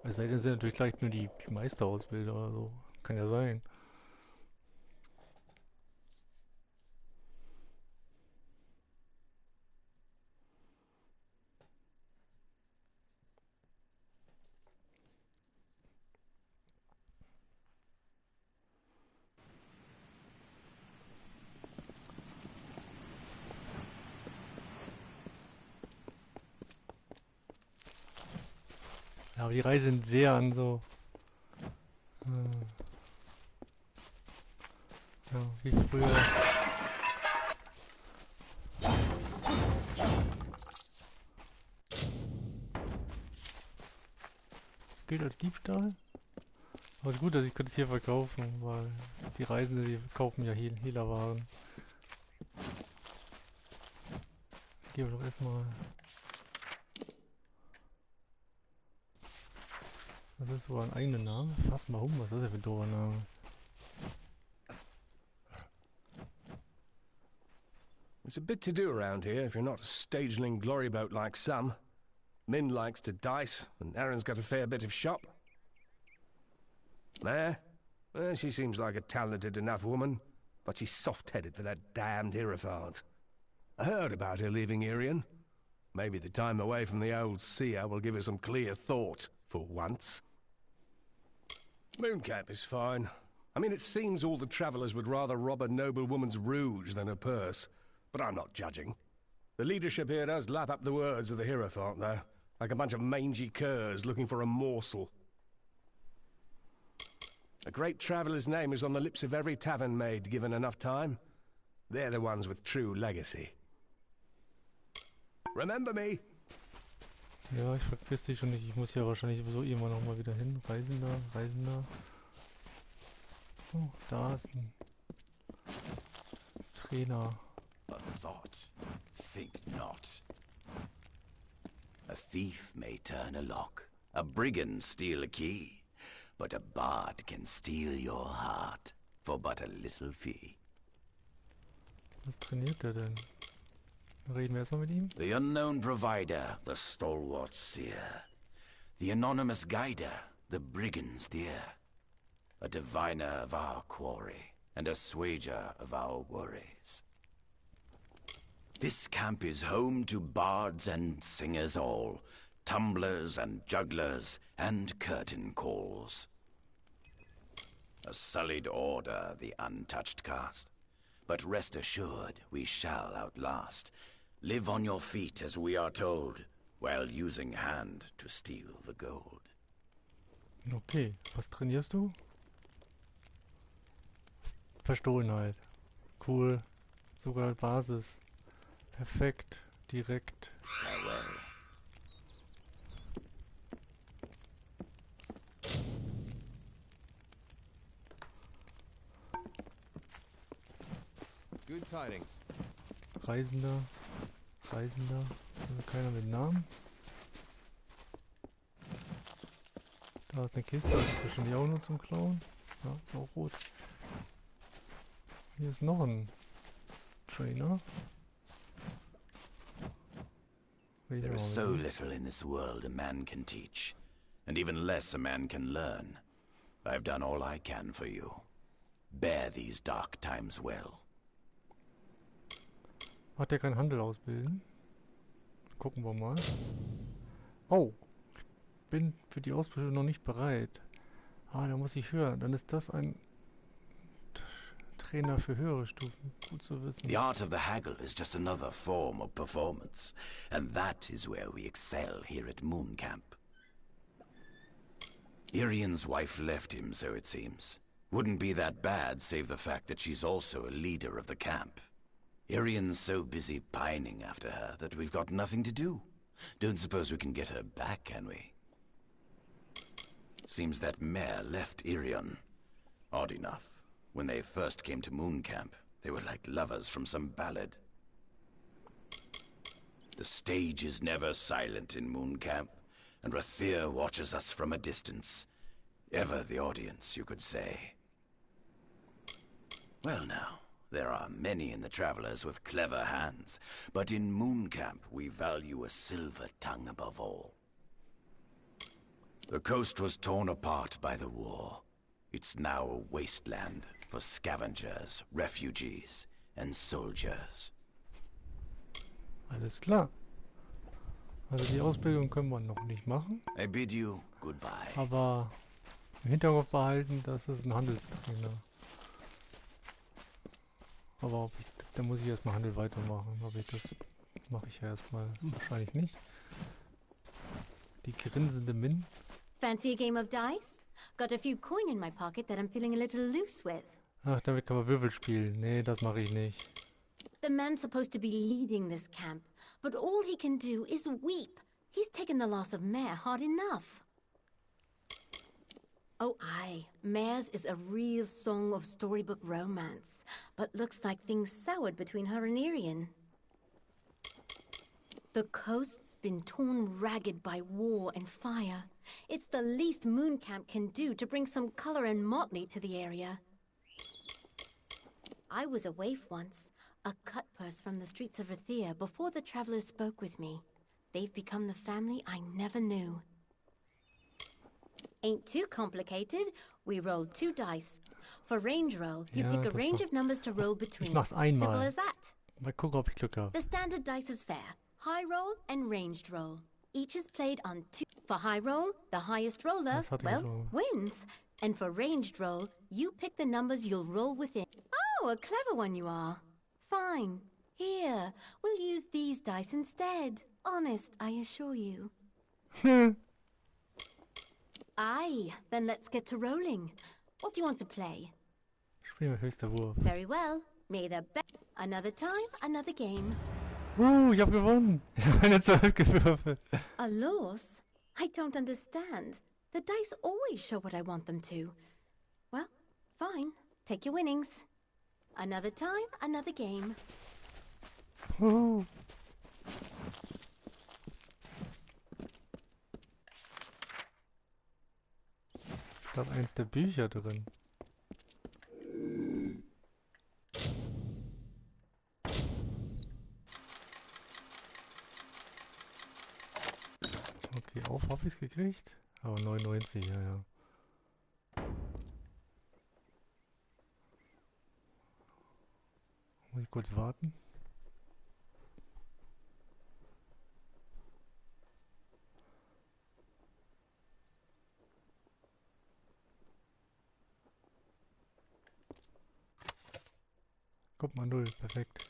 Es sei denn, sind natürlich gleich nur die Meisterausbilder oder so. Kann ja sein. Ja, aber die Reise sind sehr an so... Ja, wie früher. Das gilt als Diebstahl. Aber es ist gut, dass ich könnte es hier verkaufen, weil die Reisenden, die kaufen ja Hehlerwaren. Gehen wir doch erstmal... Das ist sogar ein eigener Name. Fass mal was ist das denn für ein doofer Name? It's a bit to do around here if you're not a stageling gloryboat like some. Min likes to dice, and Erin's got a fair bit of shop. There? Well, she seems like a talented enough woman, but she's soft-headed for that damned Hierophant. I heard about her leaving Irian. Maybe the time away from the old seer will give her some clear thought, for once. Mooncap is fine. I mean, it seems all the travellers would rather rob a noble woman's rouge than her purse, but I'm not judging. The leadership here does lap up the words of the Hierophant, though, like a bunch of mangy curs looking for a morsel. A great traveller's name is on the lips of every tavern maid given enough time. They're the ones with true legacy. Remember me? Ja, ich vergiss dich schon nicht. Ich muss ja wahrscheinlich sowieso irgendwann nochmal wieder hin. Reisender. Oh, da ist ein Trainer. A thought. Think not. A thief may turn a lock. A brigand steal a key. But a bard can steal your heart for but a little fee. Was trainiert der denn? Reden wir erstmal mit ihm. The unknown provider, the stalwart seer. The anonymous guider, the brigand steer. A diviner of our quarry, and assuager of our worries. This camp is home to bards and singers all, tumblers and jugglers and curtain calls. A sullied order, the untouched caste. But rest assured, we shall outlast. Live on your feet as we are told, while using hand to steal the gold. Okay, was trainierst du? Verstohlenheit. Cool. Sogar Basis. Perfekt. Direkt. Good tidings. Reisender. Reisender. Also keiner mit Namen. Da ist eine Kiste, das ist wahrscheinlich auch nur zum Klauen. Ja, ist auch rot. Hier ist noch ein Trainer. There is so little in this world a man can teach, and even less a man can learn. I've done all I can for you. Bear these dark times well. Hat der keinen Handel ausbilden? Gucken wir mal. Oh, ich bin für die Ausbildung noch nicht bereit. Ah, da muss ich hören. Dann ist das ein Trainer für höhere Stufen. Gut zu wissen. The art of the haggle is just another form of performance, and that is where we excel here at Moon Camp. Irian's wife left him, so it seems. Wouldn't be that bad, save the fact that she's also a leader of the camp. Irian's so busy pining after her that we've got nothing to do. Don't suppose we can get her back, can we? Seems that mare left Irian. Odd enough. When they first came to Moon Camp, they were like lovers from some ballad. The stage is never silent in Moon Camp, and Rathir watches us from a distance. Ever the audience, you could say. Well now, there are many in the Travelers with clever hands, but in Moon Camp we value a silver tongue above all. The coast was torn apart by the war. It's now a wasteland for scavengers, refugees, and soldiers. Alles klar. Also die Ausbildung können wir noch nicht machen. I bid you goodbye. Aber im Hinterkopf behalten, das ist ein Handelstrainer. Aber ob ich, da muss ich erstmal Handel weitermachen. Aber das mache ich ja erstmal wahrscheinlich nicht. Die grinsende Min. Fancy a game of dice? Got a few coin in my pocket that I'm feeling a little loose with. Ach, damit kann man Würfel spielen. Nee, das mache ich nicht. The man's supposed to be leading this camp, but all he can do is weep. He's taken the loss of Mare hard enough. Oh, aye. Mare's is a real song of storybook romance, but looks like things soured between her and Irian. The coast's been torn ragged by war and fire. It's the least Moon Camp can do to bring some color and motley to the area. I was a waif once, a cutpurse from the streets of Rathir before the travelers spoke with me. They've become the family I never knew. Ain't too complicated. We roll 2 dice. For range roll, you Ja, pick a das range war- of numbers to roll Ich between. mach's einmal. Simple as that. Mal gucken, ob ich Glück habe. The standard dice is fair. High roll and ranged roll. Each is played on 2. For high roll, the highest roller, Das hatte ich well, schon. wins. And for ranged roll, you pick the numbers you'll roll within. Oh, a clever one you are. Fine. Here, we'll use these dice instead. Honest, I assure you. Aye, then let's get to rolling. What do you want to play? Spiel mit höchster Wurf. Very well. May the best. Another time, another game. Ich hab gewonnen. Ich habe eine 12 gewürfelt. A loss? I don't understand. The dice always show what I want them to. Well, fine. Take your winnings. Another time, another game. Da ist eins der Bücher drin. Okay, auf hab ich's gekriegt. Aber 99, ja, ja. Muss ich kurz warten? Guck mal, 0. Perfekt.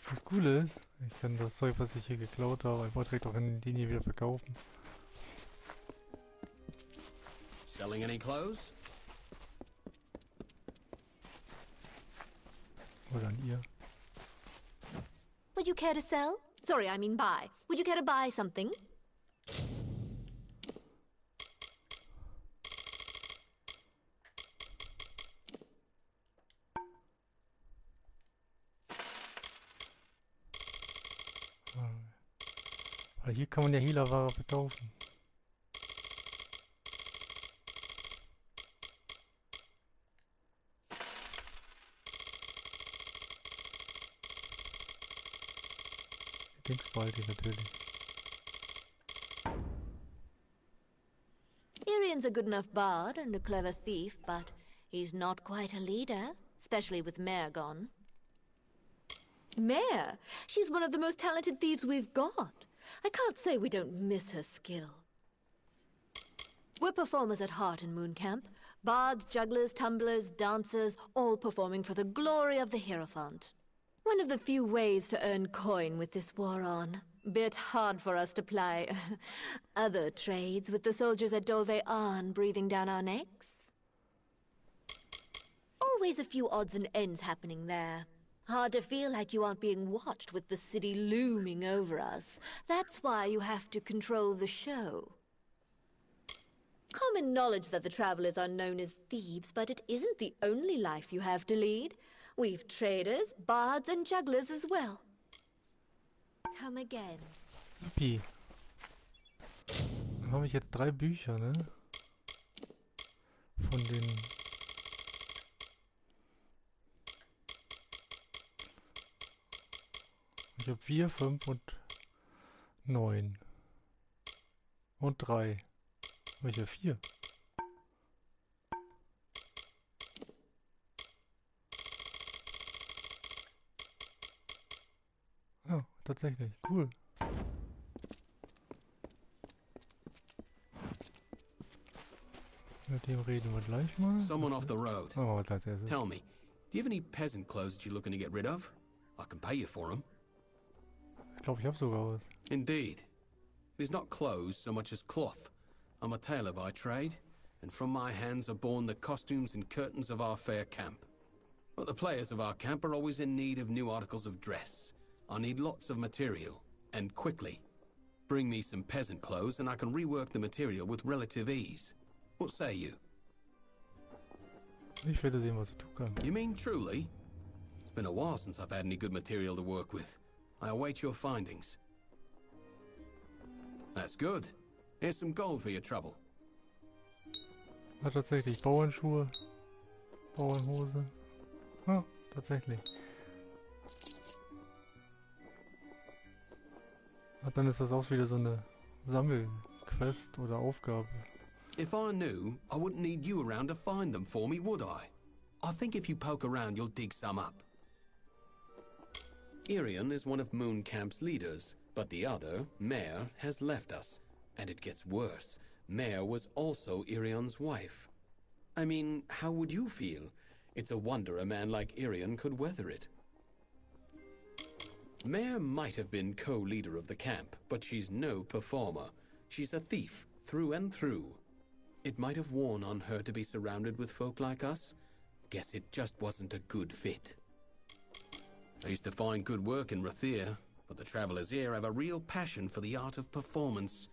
Das Coole ist, ich kann das Zeug, was ich hier geklaut habe, einfach direkt auch in die Linie wieder verkaufen. Selling any clothes? Oder an ihr. Would you care to sell? Sorry, I mean buy. Would you care to buy something? Weil hier kann man ja Hehlerware verkaufen. Dingsbaldi natürlich. Irian's a good enough bard and a clever thief, but he's not quite a leader, especially with Mare gone. Mare? She's one of the most talented thieves we've got. I can't say we don't miss her skill. We're performers at heart in Moon Camp. Bards, jugglers, tumblers, dancers, all performing for the glory of the Hierophant. One of the few ways to earn coin with this war on. Bit hard for us to ply other trades with the soldiers at Dolve Arn breathing down our necks. Always a few odds and ends happening there. Hard to feel like you aren't being watched with the city looming over us. That's why you have to control the show. Common knowledge that the travelers are known as thieves, but it isn't the only life you have to lead. We've traders, bards and jugglers as well. Come again. Supi. Dann habe ich jetzt 3 Bücher, ne? Von den... Ich habe 4, 5 und 9. Und 3. Welche 4? Ja, tatsächlich. Cool. Mit dem reden wir gleich mal. Someone off the road. Oh, was als erstes. Tell me, do you have any peasant clothes that you're looking to get rid of? I can pay you for them. Ich glaube, ich habe sogar was. Indeed. It is not clothes so much as cloth. I'm a tailor by trade, and from my hands are born the costumes and curtains of our fair camp. But the players of our camp are always in need of new articles of dress. I need lots of material, and quickly. Bring me some peasant clothes and I can rework the material with relative ease. What say you? Ich werde sehen, was ich tun kann. You mean truly? It's been a while since I've had any good material to work with. I await your findings. That's good. Here's some gold for your trouble. Ja, tatsächlich. Bauernschuhe. Bauernhose. Ja, tatsächlich. Ja, dann ist das auch wieder so eine Sammelquest oder Aufgabe. If I knew, I wouldn't need you around to find them for me, would I? I think if you poke around, you'll dig some up. Irian is one of Moon Camp's leaders, but the other, Mare, has left us. And it gets worse. Mare was also Irian's wife. I mean, how would you feel? It's a wonder a man like Irian could weather it. Mare might have been co-leader of the camp, but she's no performer. She's a thief, through and through. It might have worn on her to be surrounded with folk like us. Guess it just wasn't a good fit. I used to find good work in Rathir, but the travelers here have a real passion for the art of performance.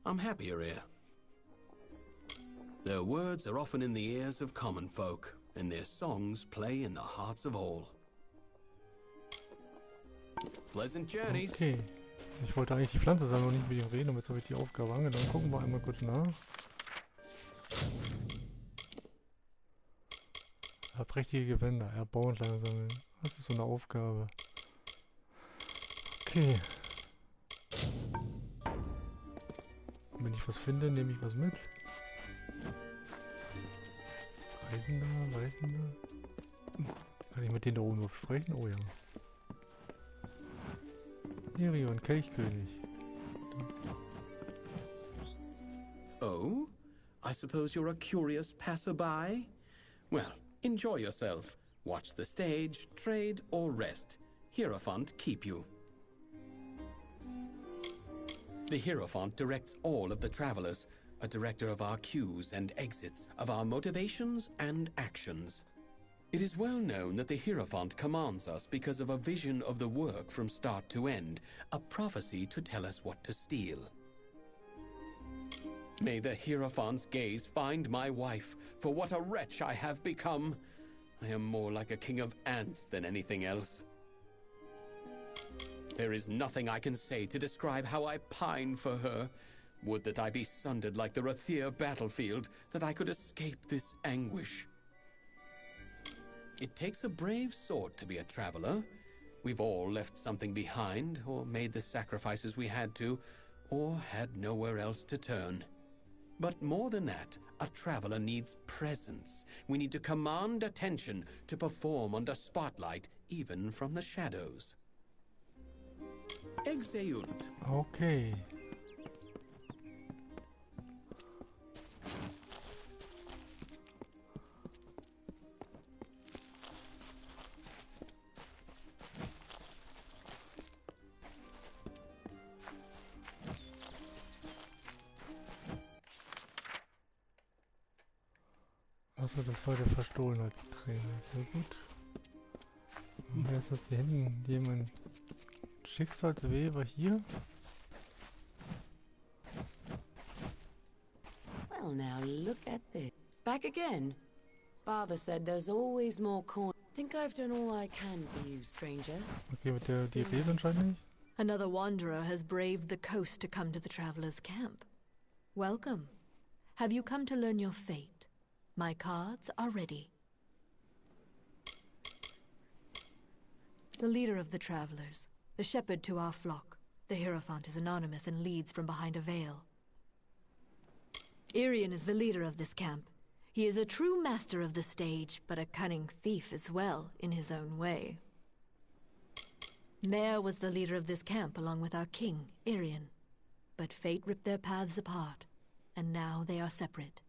I'm happier here. Their words are often in the ears of common folk, and their songs play in the hearts of all. Pleasant journeys. Okay. Ich wollte eigentlich die Pflanze sammeln und nicht mit ihm reden, aber jetzt habe ich die Aufgabe angenommen. Gucken wir einmal kurz nach. Ja, prächtige Gewänder. Ja, Bauernsteine sammeln. Das ist so eine Aufgabe. Okay. Wenn ich was finde, nehme ich was mit. Reisender. Kann ich mit denen da oben noch sprechen? Oh ja. Irion, Kelchkönig. Oh? I suppose you're a curious passerby? Well, enjoy yourself. Watch the stage, trade, or rest. Hierophant keep you. The Hierophant directs all of the travelers, a director of our queues and exits, of our motivations and actions. It is well known that the Hierophant commands us because of a vision of the work from start to end, a prophecy to tell us what to steal. May the Hierophant's gaze find my wife, for what a wretch I have become. I am more like a king of ants than anything else. There is nothing I can say to describe how I pine for her. Would that I be sundered like the Rathir battlefield, that I could escape this anguish. It takes a brave sort to be a traveler. We've all left something behind, or made the sacrifices we had to, or had nowhere else to turn. But more than that, a traveler needs presence. We need to command attention, to perform under spotlight, even from the shadows. Exeunt. Okay. Achso, das war der Verstohlenheitstrainer. Sehr gut. Und wer ist das hier hinten? Jemand Schicksalsweh war hier? Well, now look at this. Back again. Father said there's always more coin. Think I've done all I can for you, stranger. Okay, mit der Diabetes anscheinend nicht. Another wanderer has braved the coast to come to the traveler's camp. Welcome. Have you come to learn your fate? My cards are ready. The leader of the travelers, the shepherd to our flock. The Hierophant is anonymous and leads from behind a veil. Irion is the leader of this camp. He is a true master of the stage, but a cunning thief as well, in his own way. Mare was the leader of this camp along with our king, Irion. But fate ripped their paths apart, and now they are separate.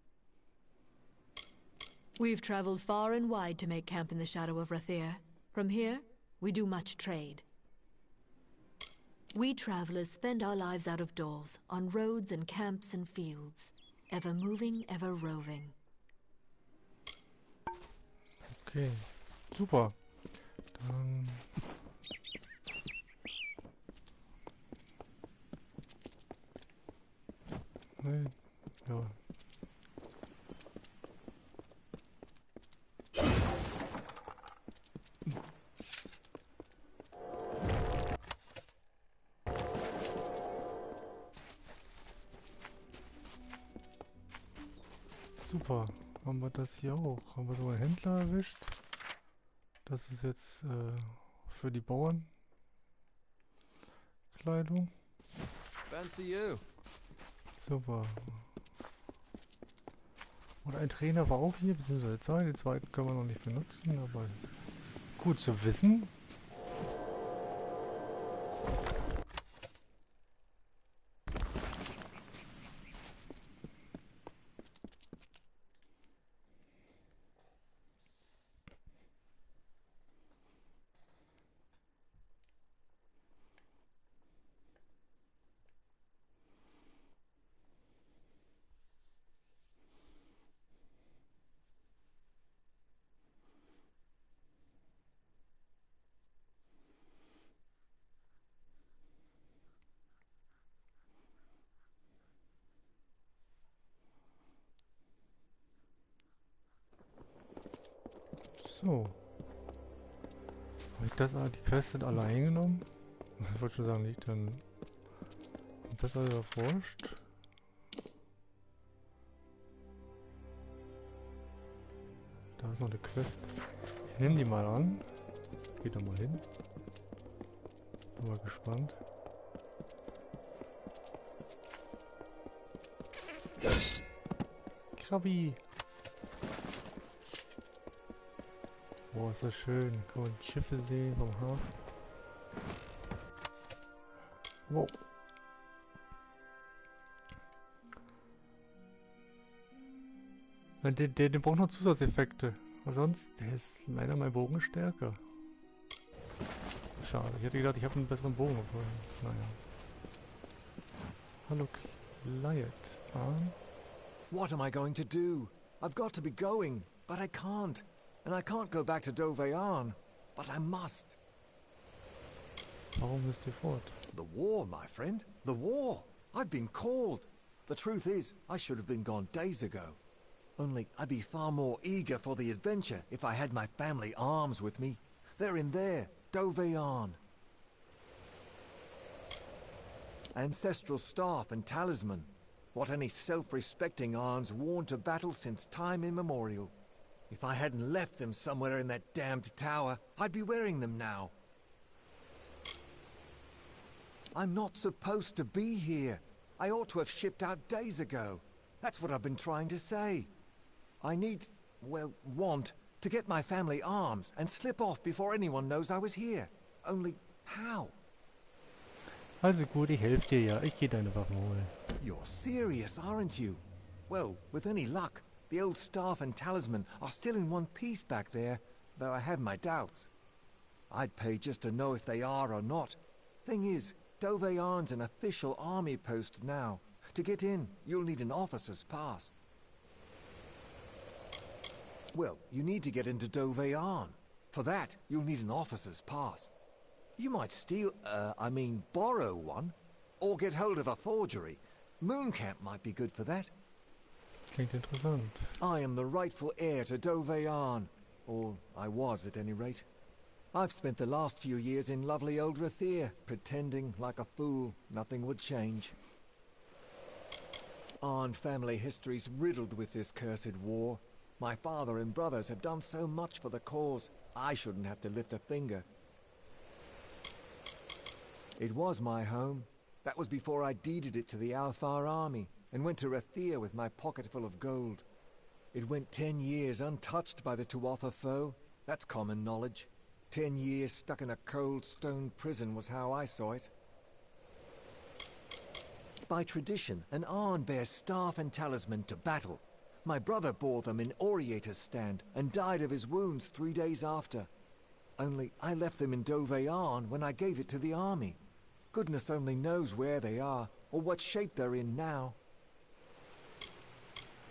We've traveled far and wide to make camp in the shadow of Rathir. From here, we do much trade. We travelers spend our lives out of doors, on roads and camps and fields, ever moving, ever roving. Okay, super. Dann ja. Super, haben wir das hier auch. Haben wir so einen Händler erwischt. Das ist jetzt für die Bauern Kleidung. Fancy you. Super. Und ein Trainer war auch hier, beziehungsweise zwei. Den zweiten können wir noch nicht benutzen, aber gut zu wissen. So. Habe ich das, die Quests sind alle eingenommen? Ich wollte schon sagen, nicht dann. Und das alles erforscht. Da ist noch eine Quest. Ich nehme die mal an. Geht da mal hin. Bin mal gespannt. Krabbi. Boah, ist das schön. Kann man die Schiffe sehen vom Hafen. Wow. Der braucht noch Zusatzeffekte. Aber sonst, der ist leider mein Bogen ist stärker. Schade. Ich hätte gedacht, ich habe einen besseren Bogen gefunden. Naja. Hallo, Client. What am I going to do? I've got to be going, but I can't. And I can't go back to Dovearn, but I must. Warum müsst ihr fort? The war, my friend. The war. I've been called. The truth is, I should have been gone days ago. Only I'd be far more eager for the adventure if I had my family arms with me. They're in there, Dovearn. Ancestral staff and talisman. What any self-respecting Arn's worn to battle since time immemorial. If I hadn't left them somewhere in that damned tower, I'd be wearing them now. I'm not supposed to be here. I ought to have shipped out days ago. That's what I've been trying to say. I need, well, want to get my family arms and slip off before anyone knows I was here. Only how? Also gut, ich helfe dir ja. Ich gehe deine Waffen holen. You're serious, aren't you? Well, with any luck, the old staff and talisman are still in one piece back there, though I have my doubts. I'd pay just to know if they are or not. Thing is, Dovearn's an official army post now. To get in, you'll need an officer's pass. Well, you need to get into Dovearn. For that, you'll need an officer's pass. You might steal, borrow one. Or get hold of a forgery. Mooncamp might be good for that. Klingt interessant. I am the rightful heir to Dovearn. Or I was, at any rate. I've spent the last few years in lovely old Rathir, pretending like a fool nothing would change. Arn family history's riddled with this cursed war. My father and brothers have done so much for the cause, I shouldn't have to lift a finger. It was my home. That was before I deeded it to the Alfar army, and went to Rathir with my pocket full of gold. It went 10 years untouched by the Tuatha foe. That's common knowledge. 10 years stuck in a cold stone prison was how I saw it. By tradition, an Arn bears staff and talisman to battle. My brother bore them in Oriator's stand and died of his wounds 3 days after. Only I left them in Dovearn when I gave it to the army. Goodness only knows where they are, or what shape they're in now.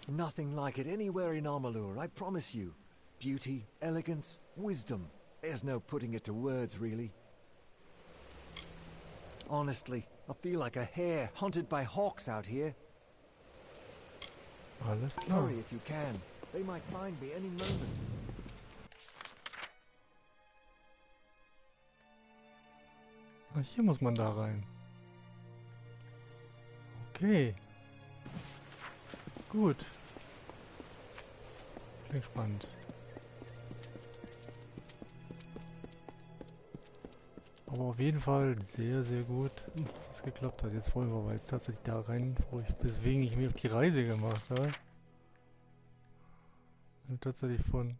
Nothing like it anywhere in Amalur, I promise you. Beauty, elegance, wisdom. There's no putting it to words, really. Honestly, I feel like a hare hunted by hawks out here. Alles klar. Hurry if you can. They might find me any moment. Ach, hier muss man da rein. Okay. Gut. Klingt spannend. Aber auf jeden Fall sehr, sehr gut, dass das geklappt hat. Jetzt wollen wir aber jetzt tatsächlich da rein, weswegen ich mich auf die Reise gemacht habe. Und tatsächlich von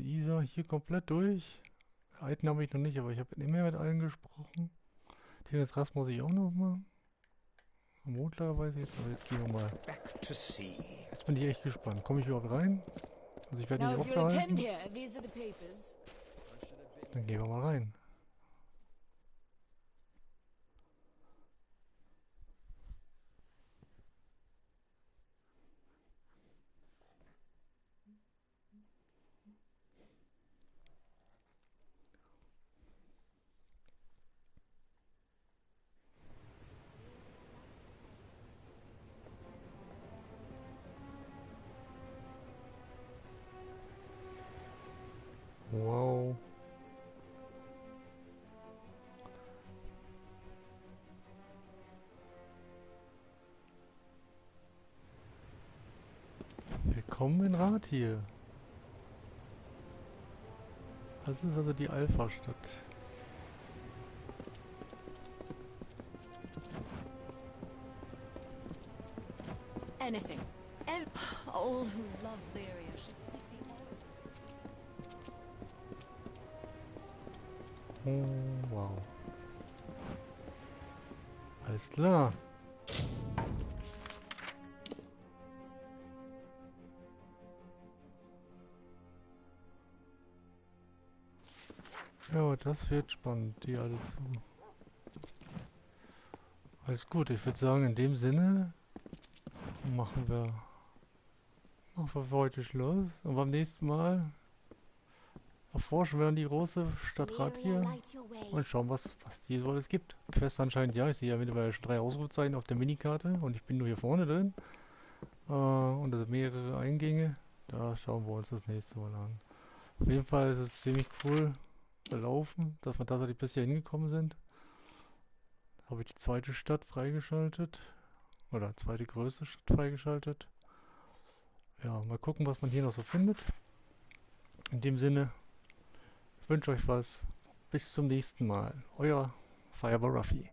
Isa hier komplett durch. Alten habe ich noch nicht, aber ich habe immer mit allen gesprochen. Den jetzt Rast muss ich auch noch machen. Montag weiß ich jetzt, aber jetzt gehen wir mal. Jetzt bin ich echt gespannt. Komme ich überhaupt rein? Also ich werde nicht aufgehalten. Dann gehen wir mal rein. Wow. Willkommen in Rat hier. Das ist also die Alpha-Stadt. Anything. All who love the area should see people. Oh, wow. Alles klar. Ja, das wird spannend, die alle zu. Alles gut, ich würde sagen, in dem Sinne machen wir für heute Schluss. Und beim nächsten Mal erforschen wir dann die große Stadtrat hier und schauen, was hier so alles gibt. Quest anscheinend ja, ich sehe ja mittlerweile schon 3 Ausrufezeichen auf der Minikarte und ich bin nur hier vorne drin. Und das sind mehrere Eingänge. Da schauen wir uns das nächste Mal an. Auf jeden Fall ist es ziemlich cool gelaufen, dass wir tatsächlich bisher hingekommen sind. Da habe ich die zweite Stadt freigeschaltet. Oder zweite größte Stadt freigeschaltet. Ja, mal gucken, was man hier noch so findet. In dem Sinne, ich wünsche euch was. Bis zum nächsten Mal. Euer Fireball Ruffy.